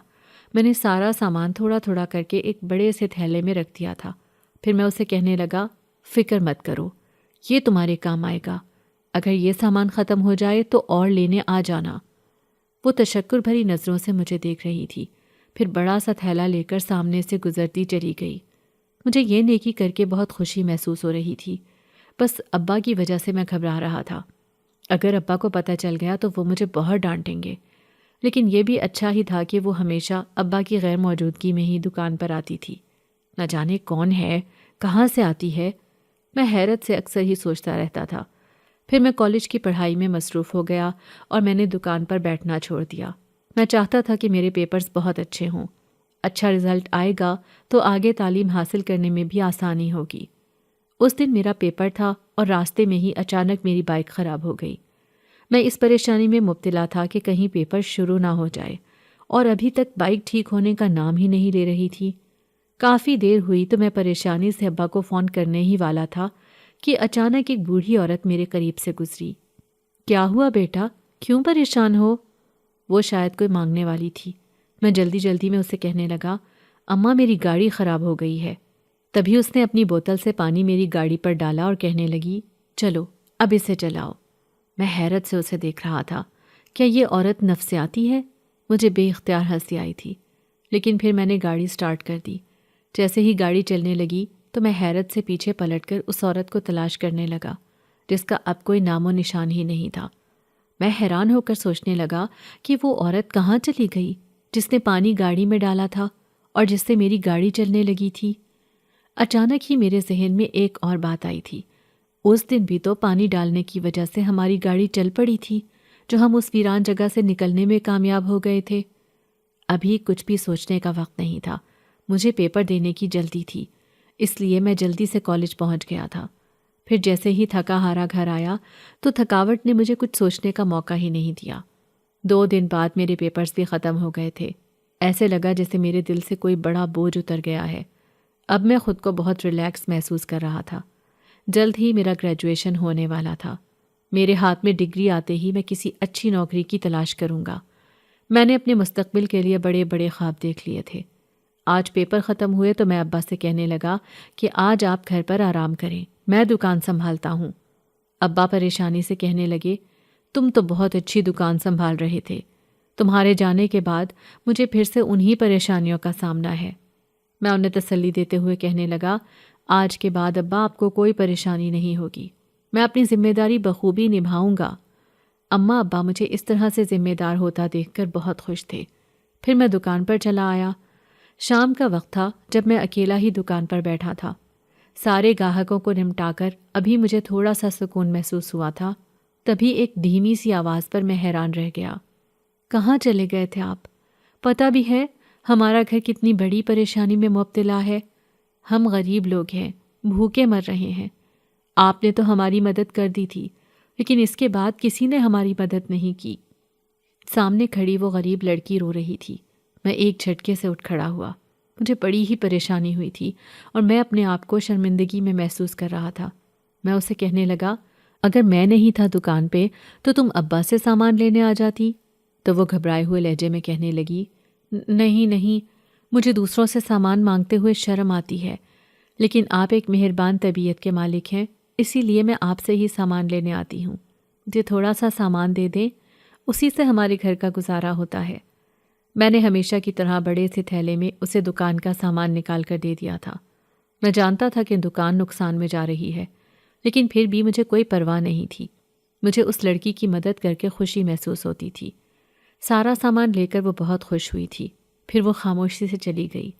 میں نے سارا سامان تھوڑا تھوڑا کر کے ایک بڑے سے تھیلے میں رکھ دیا تھا۔ پھر میں اسے کہنے لگا، فکر مت کرو، یہ تمہارے کام آئے گا۔ اگر یہ سامان ختم ہو جائے تو اور لینے آ جانا۔ وہ تشکر بھری نظروں سے مجھے دیکھ رہی تھی، پھر بڑا سا تھیلا لے کر سامنے سے گزرتی چلی گئی۔ مجھے یہ نیکی کر کے بہت خوشی محسوس ہو رہی تھی، بس ابا کی وجہ سے میں گھبرا رہا تھا۔ اگر ابا کو پتہ چل گیا تو وہ مجھے بہت ڈانٹیں گے۔ لیکن یہ بھی اچھا ہی تھا کہ وہ ہمیشہ ابا کی غیر موجودگی میں ہی دکان پر آتی تھی۔ نہ جانے کون ہے، کہاں سے آتی ہے، میں حیرت سے اکثر ہی سوچتا رہتا تھا۔ پھر میں کالج کی پڑھائی میں مصروف ہو گیا اور میں نے دکان پر بیٹھنا چھوڑ دیا۔ میں چاہتا تھا کہ میرے پیپرز بہت اچھے ہوں۔ اچھا رزلٹ آئے گا تو آگے تعلیم حاصل کرنے میں بھی آسانی ہوگی۔ اس دن میرا پیپر تھا اور راستے میں ہی اچانک میری بائک خراب ہو گئی۔ میں اس پریشانی میں مبتلا تھا کہ کہیں پیپر شروع نہ ہو جائے، اور ابھی تک بائک ٹھیک ہونے کا نام ہی نہیں لے رہی تھی۔ کافی دیر ہوئی تو میں پریشانی سے ابا کو فون کرنے ہی والا تھا کہ اچانک ایک بوڑھی عورت میرے قریب سے گزری۔ کیا ہوا بیٹا، کیوں پریشان ہو؟ وہ شاید کوئی مانگنے والی تھی۔ میں جلدی میں اسے کہنے لگا، اماں میری گاڑی خراب ہو گئی ہے۔ تبھی اس نے اپنی بوتل سے پانی میری گاڑی پر ڈالا اور کہنے لگی، چلو اب اسے چلاؤ۔ میں حیرت سے اسے دیکھ رہا تھا۔ کیا یہ عورت نفسیاتی ہے؟ مجھے بے اختیار ہنسی آئی تھی، لیکن پھر میں نے گاڑی سٹارٹ کر دی۔ جیسے ہی گاڑی چلنے لگی تو میں حیرت سے پیچھے پلٹ کر اس عورت کو تلاش کرنے لگا جس کا اب کوئی نام و نشان ہی نہیں تھا۔ میں حیران ہو کر سوچنے لگا کہ وہ عورت کہاں چلی گئی جس نے پانی گاڑی میں ڈالا تھا اور جس سے میری گاڑی چلنے لگی تھی۔ اچانک ہی میرے ذہن میں ایک اور بات آئی تھی۔ اس دن بھی تو پانی ڈالنے کی وجہ سے ہماری گاڑی چل پڑی تھی، جو ہم اس ویران جگہ سے نکلنے میں کامیاب ہو گئے تھے۔ ابھی کچھ بھی سوچنے کا وقت نہیں تھا۔ مجھے پیپر دینے کی جلدی تھی، اس لیے میں جلدی سے کالج پہنچ گیا تھا۔ پھر جیسے ہی تھکا ہارا گھر آیا تو تھکاوٹ نے مجھے کچھ سوچنے کا موقع ہی نہیں دیا۔ 2 دن بعد میرے پیپرز بھی ختم ہو گئے تھے۔ ایسے لگا جیسے میرے دل سے کوئی بڑا بوجھ اتر گیا ہے۔ اب میں خود کو بہت ریلیکس محسوس کر رہا تھا۔ جلد ہی میرا گریجویشن ہونے والا تھا۔ میرے ہاتھ میں ڈگری آتے ہی میں کسی اچھی نوکری کی تلاش کروں گا۔ میں نے اپنے مستقبل کے لیے بڑے بڑے خواب دیکھ لیے تھے۔ آج پیپر ختم ہوئے تو میں ابا سے کہنے لگا کہ آج آپ گھر پر آرام کریں، میں دکان سنبھالتا ہوں۔ ابا پریشانی سے کہنے لگے، تم تو بہت اچھی دکان سنبھال رہے تھے، تمہارے جانے کے بعد مجھے پھر سے انہی پریشانیوں کا سامنا ہے۔ میں انہیں تسلی دیتے ہوئے کہنے لگا، آج کے بعد ابا آپ کو کوئی پریشانی نہیں ہوگی، میں اپنی ذمہ داری بخوبی نبھاؤں گا۔ اماں ابا مجھے اس طرح سے ذمہ دار ہوتا دیکھ کر بہت خوش تھے۔ پھر میں دکان پر چلا آیا۔ شام کا وقت تھا جب میں اکیلا ہی دکان پر بیٹھا تھا۔ سارے گاہکوں کو نمٹا کر ابھی مجھے تھوڑا سا سکون محسوس ہوا تھا، تبھی ایک دھیمی سی آواز پر میں حیران رہ گیا۔ کہاں چلے گئے تھے آپ؟ پتہ بھی ہے ہمارا گھر کتنی بڑی پریشانی میں مبتلا ہے۔ ہم غریب لوگ ہیں، بھوکے مر رہے ہیں۔ آپ نے تو ہماری مدد کر دی تھی، لیکن اس کے بعد کسی نے ہماری مدد نہیں کی۔ سامنے کھڑی وہ غریب لڑکی رو رہی تھی۔ میں ایک جھٹکے سے اٹھ کھڑا ہوا۔ مجھے بڑی ہی پریشانی ہوئی تھی اور میں اپنے آپ کو شرمندگی میں محسوس کر رہا تھا۔ میں اسے کہنے لگا، اگر میں نہیں تھا دکان پہ تو تم ابا سے سامان لینے آ جاتی۔ تو وہ گھبرائے ہوئے لہجے میں کہنے لگی، نہیں، مجھے دوسروں سے سامان مانگتے ہوئے شرم آتی ہے، لیکن آپ ایک مہربان طبیعت کے مالک ہیں، اسی لیے میں آپ سے ہی سامان لینے آتی ہوں۔ مجھے تھوڑا سا سامان دے دیں، اسی سے ہمارے گھر کا گزارا ہوتا ہے۔ میں نے ہمیشہ کی طرح بڑے سے تھیلے میں اسے دکان کا سامان نکال کر دے دیا تھا۔ میں جانتا تھا کہ دکان نقصان میں جا رہی ہے، لیکن پھر بھی مجھے کوئی پرواہ نہیں تھی۔ مجھے اس لڑکی کی مدد کر کے خوشی محسوس ہوتی تھی۔ سارا سامان لے کر وہ بہت خوش ہوئی تھی۔ پھر وہ خاموشی سے چلی گئی،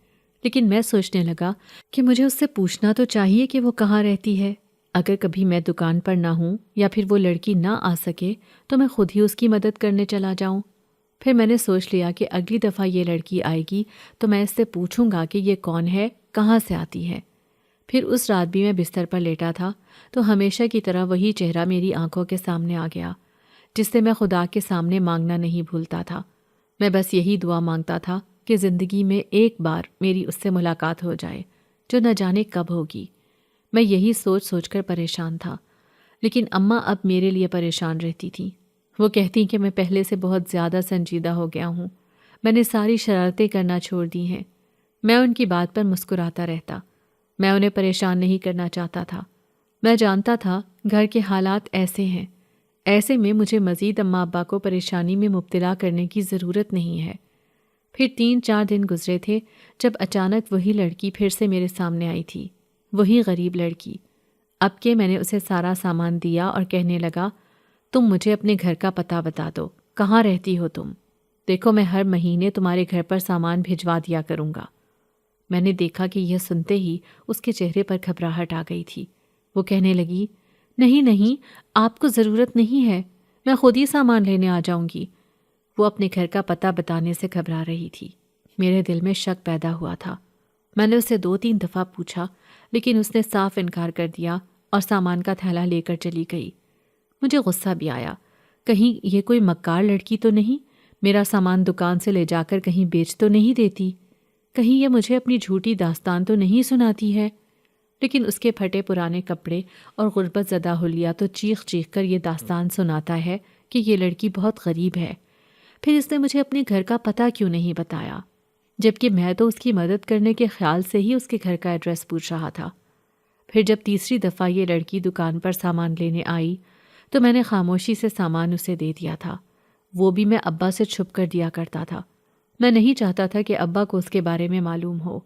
لیکن میں سوچنے لگا کہ مجھے اس سے پوچھنا تو چاہیے کہ وہ کہاں رہتی ہے۔ اگر کبھی میں دکان پر نہ ہوں یا پھر وہ لڑکی نہ آ سکے تو میں خود ہی اس کی مدد کرنے چلا جاؤں۔ پھر میں نے سوچ لیا کہ اگلی دفعہ یہ لڑکی آئے گی تو میں اس سے پوچھوں گا کہ یہ کون ہے، کہاں سے آتی ہے۔ پھر اس رات بھی میں بستر پر لیٹا تھا تو ہمیشہ کی طرح وہی چہرہ میری آنکھوں کے سامنے آ گیا، جس سے میں خدا کے سامنے مانگنا نہیں بھولتا تھا۔ میں بس یہی دعا مانگتا تھا کہ زندگی میں ایک بار میری اس سے ملاقات ہو جائے، جو نہ جانے کب ہوگی۔ میں یہی سوچ سوچ کر پریشان تھا، لیکن اماں اب میرے لیے پریشان رہتی تھیں۔ وہ کہتی کہ میں پہلے سے بہت زیادہ سنجیدہ ہو گیا ہوں، میں نے ساری شرارتیں کرنا چھوڑ دی ہیں۔ میں ان کی بات پر مسکراتا رہتا۔ میں انہیں پریشان نہیں کرنا چاہتا تھا۔ میں جانتا تھا گھر کے حالات ایسے ہیں، ایسے میں مجھے مزید اماں ابا کو پریشانی میں مبتلا کرنے کی ضرورت نہیں ہے۔ پھر 3-4 دن گزرے تھے جب اچانک وہی لڑکی پھر سے میرے سامنے آئی تھی، وہی غریب لڑکی۔ اب کہ میں نے اسے سارا سامان دیا اور کہنے لگا، تم مجھے اپنے گھر کا پتہ بتا دو، کہاں رہتی ہو تم؟ دیکھو میں ہر مہینے تمہارے گھر پر سامان بھجوا دیا کروں گا۔ میں نے دیکھا کہ یہ سنتے ہی اس کے چہرے پر گھبراہٹ آ گئی تھی۔ وہ کہنے لگی، نہیں، آپ کو ضرورت نہیں ہے، میں خود ہی سامان لینے آ جاؤں گی۔ وہ اپنے گھر کا پتہ بتانے سے گھبرا رہی تھی۔ میرے دل میں شک پیدا ہوا تھا۔ میں نے اسے 2-3 دفعہ پوچھا، لیکن اس نے صاف انکار کر دیا اور سامان کا تھیلا لے کر چلی گئی۔ مجھے غصہ بھی آیا، کہیں یہ کوئی مکار لڑکی تو نہیں، میرا سامان دکان سے لے جا کر کہیں بیچ تو نہیں دیتی، کہیں یہ مجھے اپنی جھوٹی داستان تو نہیں سناتی ہے۔ لیکن اس کے پھٹے پرانے کپڑے اور غربت زدہ حلیہ تو چیخ چیخ کر یہ داستان سناتا ہے کہ یہ لڑکی بہت غریب ہے۔ پھر اس نے مجھے اپنے گھر کا پتہ کیوں نہیں بتایا، جبکہ میں تو اس کی مدد کرنے کے خیال سے ہی اس کے گھر کا ایڈریس پوچھ رہا تھا۔ پھر جب تیسری دفعہ یہ لڑکی دکان پر سامان لینے آئی تو میں نے خاموشی سے سامان اسے دے دیا تھا، وہ بھی میں ابا سے چھپ کر دیا کرتا تھا۔ میں نہیں چاہتا تھا کہ ابا کو اس کے بارے میں معلوم ہو۔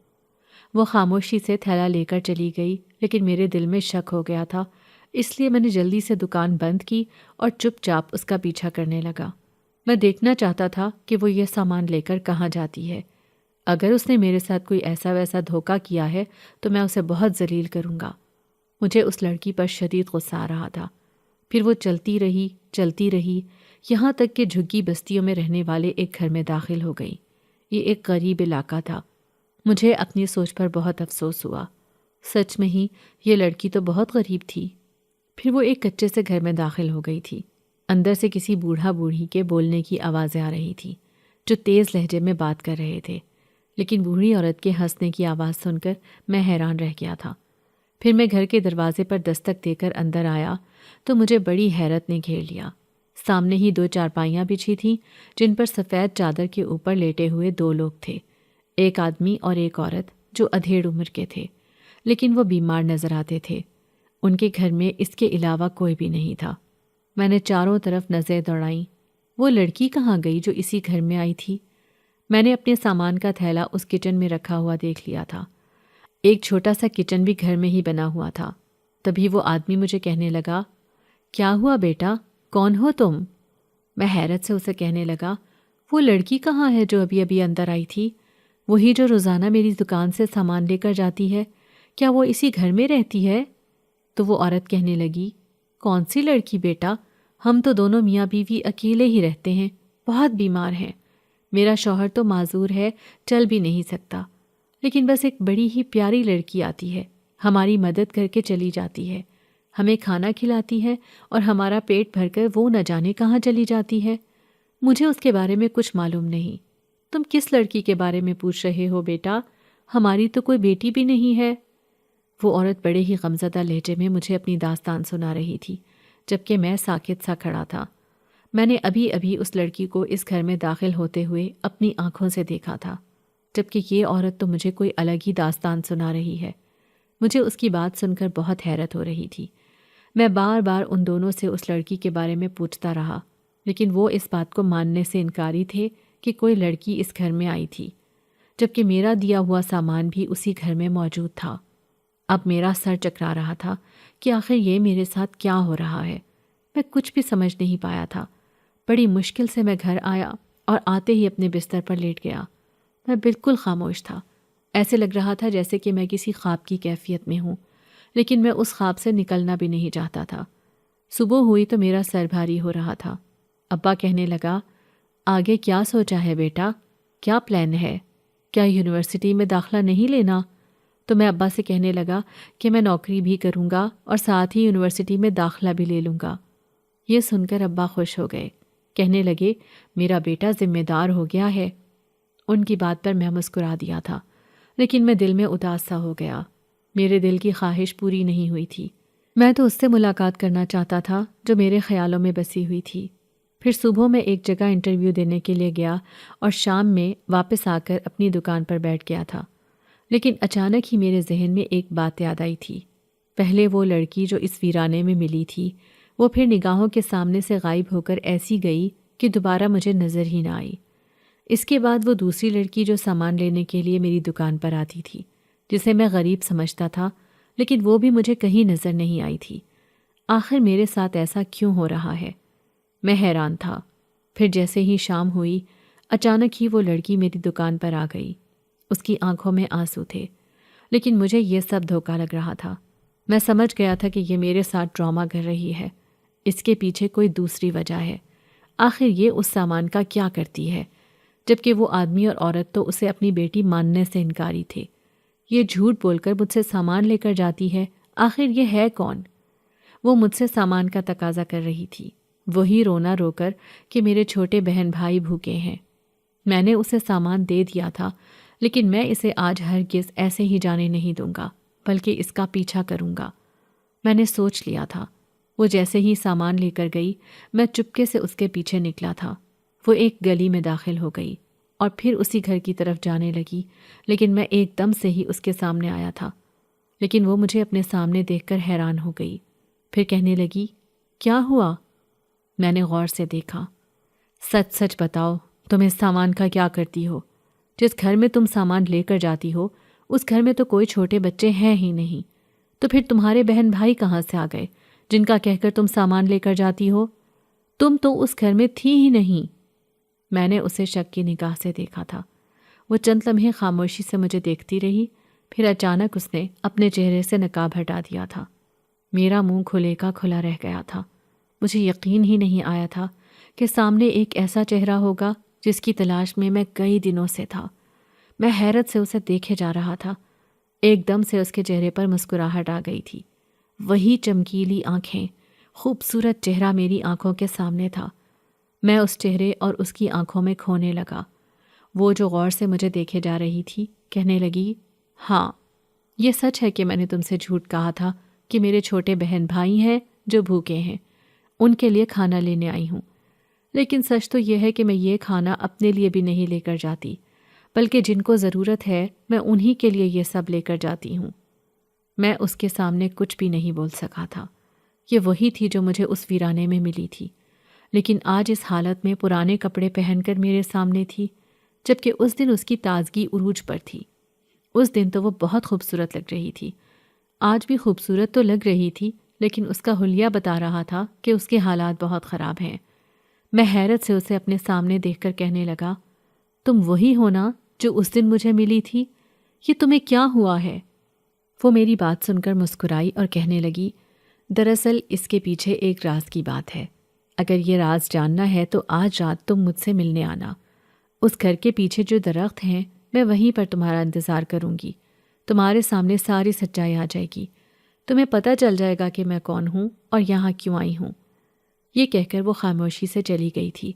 وہ خاموشی سے تھیلا لے کر چلی گئی، لیکن میرے دل میں شک ہو گیا تھا، اس لیے میں نے جلدی سے دکان بند کی اور چپ چاپ اس کا پیچھا کرنے لگا۔ میں دیکھنا چاہتا تھا کہ وہ یہ سامان لے کر کہاں جاتی ہے۔ اگر اس نے میرے ساتھ کوئی ایسا ویسا دھوکہ کیا ہے تو میں اسے بہت ذلیل کروں گا۔ مجھے اس لڑکی پر شدید غصہ آ رہا تھا۔ پھر وہ چلتی رہی، یہاں تک کہ جھگی بستیوں میں رہنے والے ایک گھر میں داخل ہو گئی۔ یہ ایک غریب علاقہ تھا۔ مجھے اپنی سوچ پر بہت افسوس ہوا۔ سچ میں ہی یہ لڑکی تو بہت غریب تھی۔ پھر وہ ایک کچے سے گھر میں داخل ہو گئی تھی۔ اندر سے کسی بوڑھا بوڑھی کے بولنے کی آوازیں آ رہی تھیں، جو تیز لہجے میں بات کر رہے تھے، لیکن بوڑھی عورت کے ہنسنے کی آواز سن کر میں حیران رہ گیا تھا۔ پھر میں گھر کے دروازے پر دستک دے کر اندر آیا تو مجھے بڑی حیرت نے گھیر لیا۔ سامنے ہی 2 چارپائیاں بچھی تھیں، جن پر سفید چادر کے اوپر لیٹے ہوئے 2 لوگ تھے، ایک آدمی اور ایک عورت جو ادھیڑ عمر کے تھے، لیکن وہ بیمار نظر آتے تھے۔ ان کے گھر میں اس کے علاوہ کوئی بھی نہیں تھا۔ میں نے چاروں طرف نظریں دوڑائیں، وہ لڑکی کہاں گئی جو اسی گھر میں آئی تھی؟ میں نے اپنے سامان کا تھیلا اس کچن میں رکھا ہوا دیکھ لیا تھا۔ ایک چھوٹا سا کچن بھی گھر میں ہی بنا ہوا تھا۔ تبھی وہ آدمی مجھے کہنے لگا، کیا ہوا بیٹا، کون ہو تم؟ میں حیرت سے اسے کہنے لگا، وہ لڑکی کہاں ہے جو ابھی ابھی اندر آئی تھی؟ وہی جو روزانہ میری دکان سے سامان لے کر جاتی ہے، کیا وہ اسی گھر میں رہتی ہے؟ تو وہ عورت کہنے لگی، کون سی لڑکی بیٹا، ہم تو دونوں میاں بیوی اکیلے ہی رہتے ہیں، بہت بیمار ہیں۔ میرا شوہر تو معذور ہے، چل بھی نہیں سکتا، لیکن بس ایک بڑی ہی پیاری لڑکی آتی ہے، ہماری مدد کر کے چلی جاتی ہے، ہمیں کھانا کھلاتی ہے اور ہمارا پیٹ بھر کر وہ نہ جانے کہاں چلی جاتی ہے۔ مجھے اس کے بارے میں کچھ معلوم نہیں۔ تم کس لڑکی کے بارے میں پوچھ رہے ہو بیٹا؟ ہماری تو کوئی بیٹی بھی نہیں ہے۔ وہ عورت بڑے ہی غمزدہ لہجے میں مجھے اپنی داستان سنا رہی تھی، جبکہ میں ساکت سا کھڑا تھا۔ میں نے ابھی ابھی اس لڑکی کو اس گھر میں داخل ہوتے ہوئے اپنی آنکھوں سے دیکھا تھا، جبکہ یہ عورت تو مجھے کوئی الگ ہی داستان سنا رہی ہے۔ مجھے اس کی بات سن کر بہت حیرت ہو رہی تھی۔ میں بار بار ان دونوں سے اس لڑکی کے بارے میں پوچھتا رہا، لیکن وہ اس بات کو ماننے سے انکاری تھے کہ کوئی لڑکی اس گھر میں آئی تھی، جبکہ میرا دیا ہوا سامان بھی اسی گھر میں موجود تھا۔ اب میرا سر چکرا رہا تھا کہ آخر یہ میرے ساتھ کیا ہو رہا ہے۔ میں کچھ بھی سمجھ نہیں پایا تھا۔ بڑی مشکل سے میں گھر آیا اور آتے ہی اپنے بستر پر لیٹ گیا۔ میں بالکل خاموش تھا، ایسے لگ رہا تھا جیسے کہ میں کسی خواب کی کیفیت میں ہوں، لیکن میں اس خواب سے نکلنا بھی نہیں چاہتا تھا۔ صبح ہوئی تو میرا سر بھاری ہو رہا تھا۔ ابا کہنے لگا، آگے کیا سوچا ہے بیٹا؟ کیا پلان ہے؟ کیا یونیورسٹی میں داخلہ نہیں لینا؟ تو میں ابا سے کہنے لگا کہ میں نوکری بھی کروں گا اور ساتھ ہی یونیورسٹی میں داخلہ بھی لے لوں گا۔ یہ سن کر ابا خوش ہو گئے، کہنے لگے، میرا بیٹا ذمہ دار ہو گیا ہے۔ ان کی بات پر میں مسکرا دیا تھا، لیکن میں دل میں اداس سا ہو گیا۔ میرے دل کی خواہش پوری نہیں ہوئی تھی۔ میں تو اس سے ملاقات کرنا چاہتا تھا جو میرے خیالوں میں بسی ہوئی تھی۔ پھر صبح میں ایک جگہ انٹرویو دینے کے لیے گیا اور شام میں واپس آ کر اپنی دکان پر بیٹھ گیا تھا، لیکن اچانک ہی میرے ذہن میں ایک بات یاد آئی تھی۔ پہلے وہ لڑکی جو اس ویرانے میں ملی تھی، وہ پھر نگاہوں کے سامنے سے غائب ہو کر ایسی گئی کہ دوبارہ مجھے نظر ہی نہ آئی۔ اس کے بعد وہ دوسری لڑکی جو سامان لینے کے لیے میری دکان پر آتی تھی، جسے میں غریب سمجھتا تھا، لیکن وہ بھی مجھے کہیں نظر نہیں آئی تھی۔ آخر میرے ساتھ ایسا کیوں ہو رہا ہے؟ میں حیران تھا۔ پھر جیسے ہی شام ہوئی، اچانک ہی وہ لڑکی میری دکان پر آ گئی۔ اس کی آنکھوں میں آنسو تھے، لیکن مجھے یہ سب دھوکا لگ رہا تھا۔ میں سمجھ گیا تھا کہ یہ میرے ساتھ ڈرامہ کر رہی ہے، اس کے پیچھے کوئی دوسری وجہ ہے۔ آخر یہ اس سامان کا کیا کرتی ہے، جبکہ وہ آدمی اور عورت تو اسے اپنی بیٹی ماننے سے انکاری تھے۔ یہ جھوٹ بول کر مجھ سے سامان لے کر جاتی ہے، آخر یہ ہے کون؟ وہ مجھ سے سامان کا تقاضا کر رہی تھی، وہی رونا رو کر کہ میرے چھوٹے بہن بھائی بھوکے ہیں۔ میں نے اسے سامان دے دیا تھا، لیکن میں اسے آج ہرگز ایسے ہی جانے نہیں دوں گا، بلکہ اس کا پیچھا کروں گا۔ میں نے سوچ لیا تھا۔ وہ جیسے ہی سامان لے کر گئی، میں چپکے سے اس کے پیچھے نکلا تھا۔ وہ ایک گلی میں داخل ہو گئی اور پھر اسی گھر کی طرف جانے لگی، لیکن میں ایک دم سے ہی اس کے سامنے آیا تھا۔ لیکن وہ مجھے اپنے سامنے دیکھ کر حیران ہو گئی، پھر کہنے لگی، کیا ہوا؟ میں نے غور سے دیکھا۔ سچ سچ بتاؤ، تم اس سامان کا کیا کرتی ہو؟ جس گھر میں تم سامان لے کر جاتی ہو، اس گھر میں تو کوئی چھوٹے بچے ہیں ہی نہیں، تو پھر تمہارے بہن بھائی کہاں سے آ گئے جن کا کہہ کر تم سامان لے کر جاتی ہو؟ تم تو اس گھر میں تھی ہی نہیں۔ میں نے اسے شک کی نگاہ سے دیکھا تھا۔ وہ چند لمحے خاموشی سے مجھے دیکھتی رہی، پھر اچانک اس نے اپنے چہرے سے نقاب ہٹا دیا تھا۔ میرا منہ کھلے کا کھلا رہ گیا تھا۔ مجھے یقین ہی نہیں آیا تھا کہ سامنے ایک ایسا چہرہ ہوگا جس کی تلاش میں کئی دنوں سے تھا۔ میں حیرت سے اسے دیکھے جا رہا تھا۔ ایک دم سے اس کے چہرے پر مسکراہٹ آ گئی تھی۔ وہی چمکیلی آنکھیں، خوبصورت چہرہ میری آنکھوں کے سامنے تھا۔ میں اس چہرے اور اس کی آنکھوں میں کھونے لگا۔ وہ جو غور سے مجھے دیکھے جا رہی تھی، کہنے لگی، ہاں، یہ سچ ہے کہ میں نے تم سے جھوٹ کہا تھا کہ میرے چھوٹے بہن بھائی ہیں جو بھوکے ہیں، ان کے لیے کھانا لینے آئی ہوں۔ لیکن سچ تو یہ ہے کہ میں یہ کھانا اپنے لیے بھی نہیں لے کر جاتی، بلکہ جن کو ضرورت ہے میں انہی کے لیے یہ سب لے کر جاتی ہوں۔ میں اس کے سامنے کچھ بھی نہیں بول سکا تھا۔ یہ وہی تھی جو مجھے اس ویرانے میں ملی تھی، لیکن آج اس حالت میں پرانے کپڑے پہن کر میرے سامنے تھی، جبکہ اس دن اس کی تازگی عروج پر تھی۔ اس دن تو وہ بہت خوبصورت لگ رہی تھی، آج بھی خوبصورت تو لگ رہی تھی، لیکن اس کا حلیہ بتا رہا تھا کہ اس کے حالات بہت خراب ہیں۔ میں حیرت سے اسے اپنے سامنے دیکھ کر کہنے لگا، تم وہی ہو نا جو اس دن مجھے ملی تھی؟ یہ تمہیں کیا ہوا ہے؟ وہ میری بات سن کر مسکرائی اور کہنے لگی، دراصل اس کے پیچھے ایک راز کی بات ہے۔ اگر یہ راز جاننا ہے تو آج رات تم مجھ سے ملنے آنا۔ اس گھر کے پیچھے جو درخت ہیں، میں وہیں پر تمہارا انتظار کروں گی۔ تمہارے سامنے ساری سچائی آ جائے گی، تمہیں پتہ چل جائے گا کہ میں کون ہوں اور یہاں کیوں آئی ہوں۔ یہ کہہ کر وہ خاموشی سے چلی گئی تھی،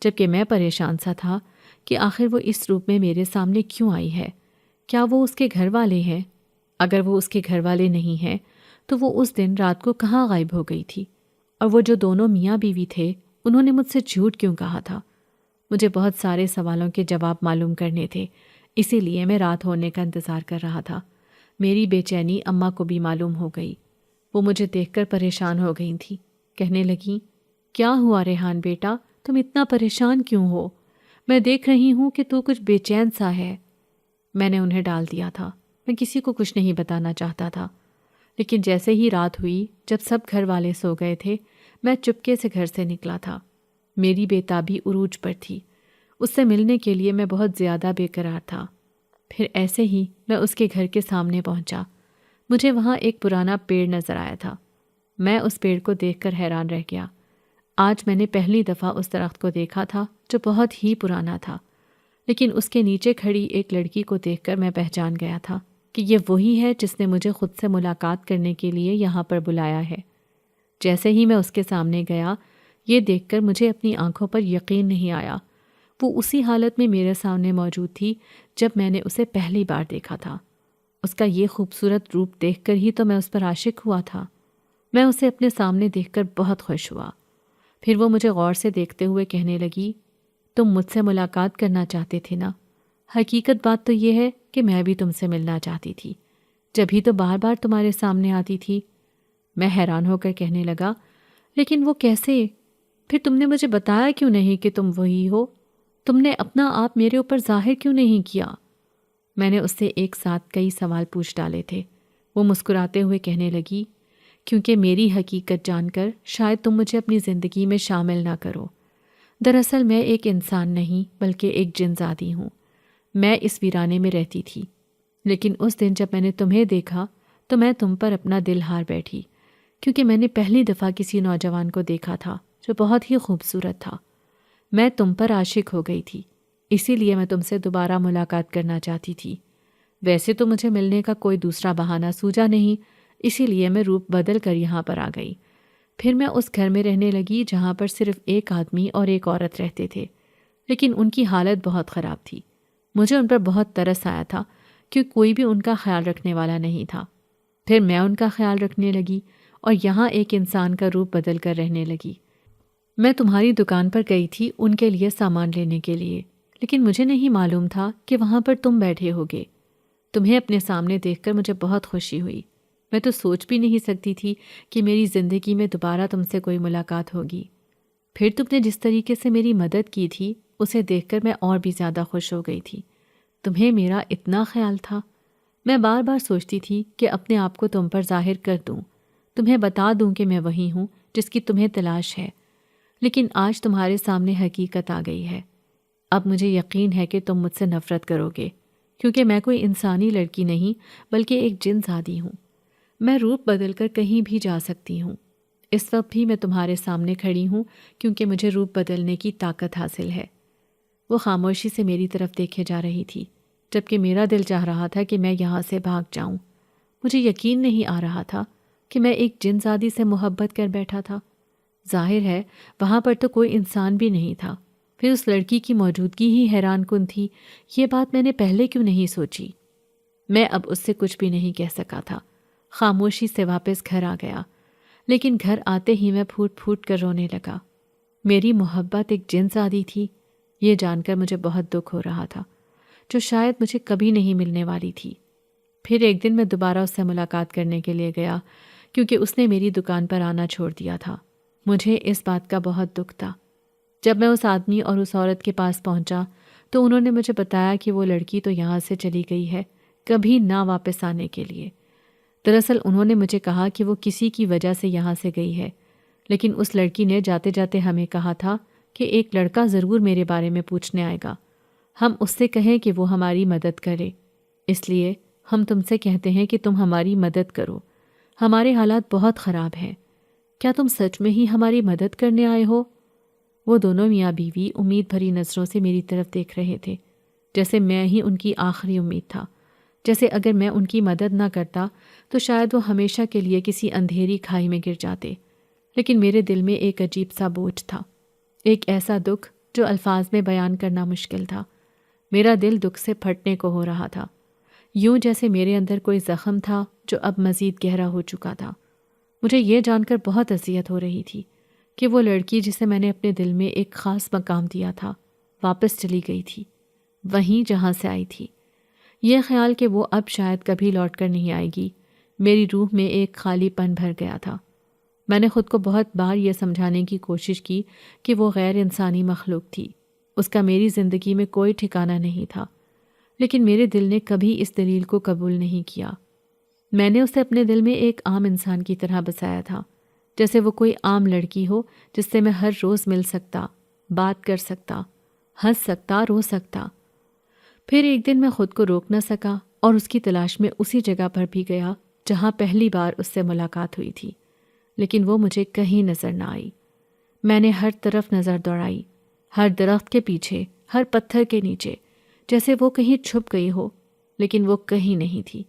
جبکہ میں پریشان سا تھا کہ آخر وہ اس روپ میں میرے سامنے کیوں آئی ہے۔ کیا وہ اس کے گھر والے ہیں؟ اگر وہ اس کے گھر والے نہیں ہیں تو وہ اس دن رات کو کہاں غائب ہو گئی تھی؟ اور وہ جو دونوں میاں بیوی تھے، انہوں نے مجھ سے جھوٹ کیوں کہا تھا؟ مجھے بہت سارے سوالوں کے جواب معلوم کرنے تھے، اسی لیے میں رات ہونے کا انتظار کر رہا تھا۔ میری بے چینی اماں کو بھی معلوم ہو گئی۔ وہ مجھے دیکھ کر پریشان ہو گئی تھیں، کہنے لگیں، کیا ہوا ریحان بیٹا، تم اتنا پریشان کیوں ہو؟ میں دیکھ رہی ہوں کہ تو کچھ بے چین سا ہے۔ میں نے انہیں ڈال دیا تھا، میں کسی کو کچھ نہیں بتانا چاہتا تھا، لیکن جیسے ہی رات ہوئی، جب سب گھر والے سو گئے تھے، میں چپکے سے گھر سے نکلا تھا۔ میری بےتابی عروج پر تھی، اس سے ملنے کے لیے میں بہت زیادہ بے قرار تھا۔ پھر ایسے ہی میں اس کے گھر کے سامنے پہنچا۔ مجھے وہاں ایک پرانا پیڑ نظر آیا تھا۔ میں اس پیڑ کو دیکھ کر حیران رہ گیا۔ آج میں نے پہلی دفعہ اس درخت کو دیکھا تھا جو بہت ہی پرانا تھا، لیکن اس کے نیچے کھڑی ایک لڑکی کو دیکھ کر میں پہچان گیا تھا کہ یہ وہی ہے جس نے مجھے خود سے ملاقات کرنے کے لیے یہاں پر بلایا ہے۔ جیسے ہی میں اس کے سامنے گیا، یہ دیکھ کر مجھے اپنی آنکھوں پر یقین نہیں آیا۔ وہ اسی حالت میں میرے سامنے موجود تھی جب میں نے اسے پہلی بار دیکھا تھا۔ اس کا یہ خوبصورت روپ دیکھ کر ہی تو میں اس پر عاشق ہوا تھا۔ میں اسے اپنے سامنے دیکھ کر بہت خوش ہوا۔ پھر وہ مجھے غور سے دیکھتے ہوئے کہنے لگی، تم مجھ سے ملاقات کرنا چاہتے تھے نا؟ حقیقت بات تو یہ ہے کہ میں بھی تم سے ملنا چاہتی تھی، جبھی تو بار بار تمہارے سامنے آتی تھی۔ میں حیران ہو کر کہنے لگا، لیکن وہ کیسے؟ پھر تم نے مجھے بتایا کیوں نہیں کہ تم وہی ہو؟ تم نے اپنا آپ میرے اوپر ظاہر کیوں نہیں کیا؟ میں نے اس سے ایک ساتھ کئی سوال پوچھ ڈالے تھے۔ وہ مسکراتے ہوئے کہنے لگی، کیونکہ میری حقیقت جان کر شاید تم مجھے اپنی زندگی میں شامل نہ کرو۔ دراصل میں ایک انسان نہیں بلکہ ایک جن زادی ہوں۔ میں اس ویرانے میں رہتی تھی، لیکن اس دن جب میں نے تمہیں دیکھا تو میں تم پر اپنا دل ہار بیٹھی، کیونکہ میں نے پہلی دفعہ کسی نوجوان کو دیکھا تھا جو بہت ہی خوبصورت تھا۔ میں تم پر عاشق ہو گئی تھی، اسی لیے میں تم سے دوبارہ ملاقات کرنا چاہتی تھی۔ ویسے تو مجھے ملنے کا کوئی دوسرا بہانہ سوجا نہیں، اسی لیے میں روپ بدل کر یہاں پر آ گئی۔ پھر میں اس گھر میں رہنے لگی جہاں پر صرف ایک آدمی اور ایک عورت رہتے تھے، لیکن ان کی حالت بہت خراب تھی۔ مجھے ان پر بہت ترس آیا تھا کہ کوئی بھی ان کا خیال رکھنے والا نہیں تھا۔ پھر میں ان کا خیال رکھنے لگی اور یہاں ایک انسان کا روپ بدل کر رہنے لگی۔ میں تمہاری دکان پر گئی تھی ان کے لیے سامان لینے کے لیے، لیکن مجھے نہیں معلوم تھا کہ وہاں پر تم بیٹھے ہوگے۔ تمہیں اپنے سامنے دیکھ کر مجھے بہت خوشی ہوئی۔ میں تو سوچ بھی نہیں سکتی تھی کہ میری زندگی میں دوبارہ تم سے کوئی ملاقات ہوگی۔ پھر تم نے جس طریقے سے میری مدد کی تھی، اسے دیکھ کر میں اور بھی زیادہ خوش ہو گئی تھی۔ تمہیں میرا اتنا خیال تھا۔ میں بار بار سوچتی تھی کہ اپنے آپ کو تم پر ظاہر کر دوں، تمہیں بتا دوں کہ میں وہی ہوں جس کی تمہیں تلاش ہے، لیکن آج تمہارے سامنے حقیقت آ گئی ہے۔ اب مجھے یقین ہے کہ تم مجھ سے نفرت کرو گے، کیونکہ میں کوئی انسانی لڑکی نہیں بلکہ ایک جن زادی ہوں۔ میں روپ بدل کر کہیں بھی جا سکتی ہوں۔ اس وقت بھی میں تمہارے سامنے کھڑی ہوں کیونکہ مجھے روپ بدلنے کی طاقت حاصل ہے۔ وہ خاموشی سے میری طرف دیکھے جا رہی تھی، جبکہ میرا دل چاہ رہا تھا کہ میں یہاں سے بھاگ جاؤں۔ مجھے یقین نہیں آ رہا تھا کہ میں ایک جن زادی سے محبت کر بیٹھا تھا۔ ظاہر ہے وہاں پر تو کوئی انسان بھی نہیں تھا، پھر اس لڑکی کی موجودگی ہی حیران کن تھی۔ یہ بات میں نے پہلے کیوں نہیں سوچی؟ میں اب اس سے کچھ بھی نہیں کہہ سکا تھا۔ خاموشی سے واپس گھر آ گیا، لیکن گھر آتے ہی میں پھوٹ پھوٹ کر رونے لگا۔ میری محبت ایک جن زادی تھی، یہ جان کر مجھے بہت دکھ ہو رہا تھا، جو شاید مجھے کبھی نہیں ملنے والی تھی۔ پھر ایک دن میں دوبارہ اس سے ملاقات کرنے کے لیے گیا، کیونکہ اس نے میری دکان پر آنا چھوڑ دیا تھا۔ مجھے اس بات کا بہت دکھ تھا۔ جب میں اس آدمی اور اس عورت کے پاس پہنچا تو انہوں نے مجھے بتایا کہ وہ لڑکی تو یہاں سے چلی گئی ہے، کبھی نہ واپس آنے کے لیے۔ دراصل انہوں نے مجھے کہا کہ وہ کسی کی وجہ سے یہاں سے گئی ہے، لیکن اس لڑکی نے جاتے جاتے ہمیں کہا تھا کہ ایک لڑکا ضرور میرے بارے میں پوچھنے آئے گا، ہم اس سے کہیں کہ وہ ہماری مدد کرے، اس لیے ہم تم سے کہتے ہیں کہ تم ہماری مدد کرو، ہمارے حالات بہت خراب ہیں، کیا تم سچ میں ہی ہماری مدد کرنے آئے ہو؟ وہ دونوں میاں بیوی امید بھری نظروں سے میری طرف دیکھ رہے تھے، جیسے میں ہی ان کی آخری امید تھا، جیسے اگر میں ان کی مدد نہ کرتا تو شاید وہ ہمیشہ کے لیے کسی اندھیری کھائی میں گر جاتے۔ لیکن میرے دل میں ایک عجیب سا بوجھ تھا، ایک ایسا دکھ جو الفاظ میں بیان کرنا مشکل تھا۔ میرا دل دکھ سے پھٹنے کو ہو رہا تھا، یوں جیسے میرے اندر کوئی زخم تھا جو اب مزید گہرا ہو چکا تھا۔ مجھے یہ جان کر بہت اذیت ہو رہی تھی کہ وہ لڑکی جسے میں نے اپنے دل میں ایک خاص مقام دیا تھا واپس چلی گئی تھی، وہیں جہاں سے آئی تھی۔ یہ خیال کہ وہ اب شاید کبھی لوٹ کر نہیں آئے گی، میری روح میں ایک خالی پن بھر گیا تھا۔ میں نے خود کو بہت بار یہ سمجھانے کی کوشش کی کہ وہ غیر انسانی مخلوق تھی، اس کا میری زندگی میں کوئی ٹھکانہ نہیں تھا، لیکن میرے دل نے کبھی اس دلیل کو قبول نہیں کیا۔ میں نے اسے اپنے دل میں ایک عام انسان کی طرح بسایا تھا، جیسے وہ کوئی عام لڑکی ہو جس سے میں ہر روز مل سکتا، بات کر سکتا، ہنس سکتا، رو سکتا۔ پھر ایک دن میں خود کو روک نہ سکا اور اس کی تلاش میں اسی جگہ پر بھی گیا جہاں پہلی بار اس سے ملاقات ہوئی تھی، لیکن وہ مجھے کہیں نظر نہ آئی۔ میں نے ہر طرف نظر دوڑائی، ہر درخت کے پیچھے، ہر پتھر کے نیچے، جیسے وہ کہیں چھپ گئی ہو، لیکن وہ کہیں نہیں تھی،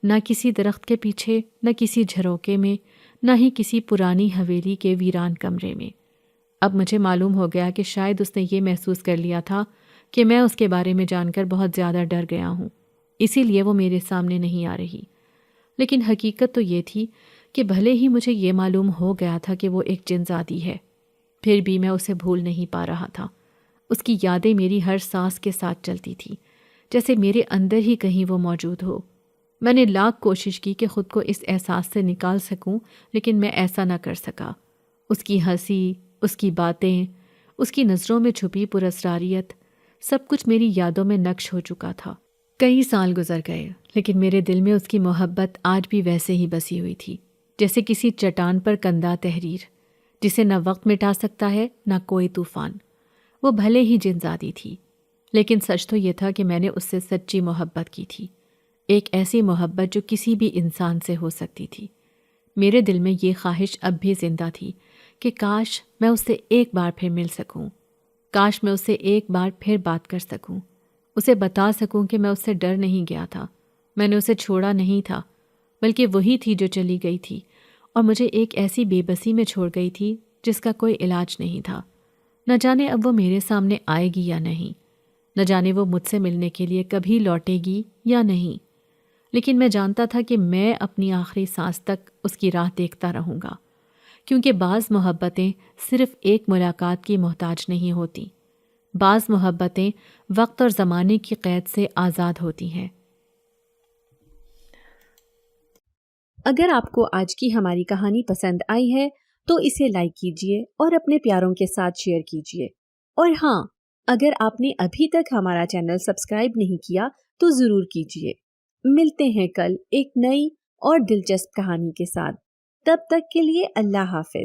نہ کسی درخت کے پیچھے، نہ کسی جھروکے میں، نہ ہی کسی پرانی حویلی کے ویران کمرے میں۔ اب مجھے معلوم ہو گیا کہ شاید اس نے یہ محسوس کر لیا تھا کہ میں اس کے بارے میں جان کر بہت زیادہ ڈر گیا ہوں، اسی لیے وہ میرے سامنے نہیں آ رہی۔ لیکن حقیقت تو یہ تھی کہ بھلے ہی مجھے یہ معلوم ہو گیا تھا کہ وہ ایک جن زادی ہے، پھر بھی میں اسے بھول نہیں پا رہا تھا۔ اس کی یادیں میری ہر سانس کے ساتھ چلتی تھی، جیسے میرے اندر ہی کہیں وہ موجود ہو۔ میں نے لاکھ کوشش کی کہ خود کو اس احساس سے نکال سکوں، لیکن میں ایسا نہ کر سکا۔ اس کی ہنسی، اس کی باتیں، اس کی نظروں میں چھپی پراسراریت، سب کچھ میری یادوں میں نقش ہو چکا تھا۔ کئی سال گزر گئے، لیکن میرے دل میں اس کی محبت آج بھی ویسے ہی بسی ہوئی تھی، جیسے کسی چٹان پر کندہ تحریر، جسے نہ وقت مٹا سکتا ہے نہ کوئی طوفان۔ وہ بھلے ہی جن زادی تھی، لیکن سچ تو یہ تھا کہ میں نے اس سے سچی محبت کی تھی، ایک ایسی محبت جو کسی بھی انسان سے ہو سکتی تھی۔ میرے دل میں یہ خواہش اب بھی زندہ تھی کہ کاش میں اس سے ایک بار پھر مل سکوں، کاش میں اس سے ایک بار پھر بات کر سکوں، اسے بتا سکوں کہ میں اس سے ڈر نہیں گیا تھا، میں نے اسے چھوڑا نہیں تھا، بلکہ وہی تھی جو چلی گئی تھی اور مجھے ایک ایسی بے بسی میں چھوڑ گئی تھی جس کا کوئی علاج نہیں تھا۔ نہ جانے اب وہ میرے سامنے آئے گی یا نہیں، نہ جانے وہ مجھ سے ملنے کے لیے کبھی لوٹے گی یا نہیں، لیکن میں جانتا تھا کہ میں اپنی آخری سانس تک اس کی راہ دیکھتا رہوں گا، کیونکہ بعض محبتیں صرف ایک ملاقات کی محتاج نہیں ہوتی، بعض محبتیں وقت اور زمانے کی قید سے آزاد ہوتی ہیں۔
اگر آپ کو آج کی ہماری کہانی پسند آئی ہے تو اسے لائک کیجیے اور اپنے پیاروں کے ساتھ شیئر کیجیے، اور ہاں، اگر آپ نے ابھی تک ہمارا چینل سبسکرائب نہیں کیا تو ضرور کیجیے۔ ملتے ہیں کل ایک نئی اور دلچسپ کہانی کے ساتھ، تب تک کے لیے اللہ حافظ۔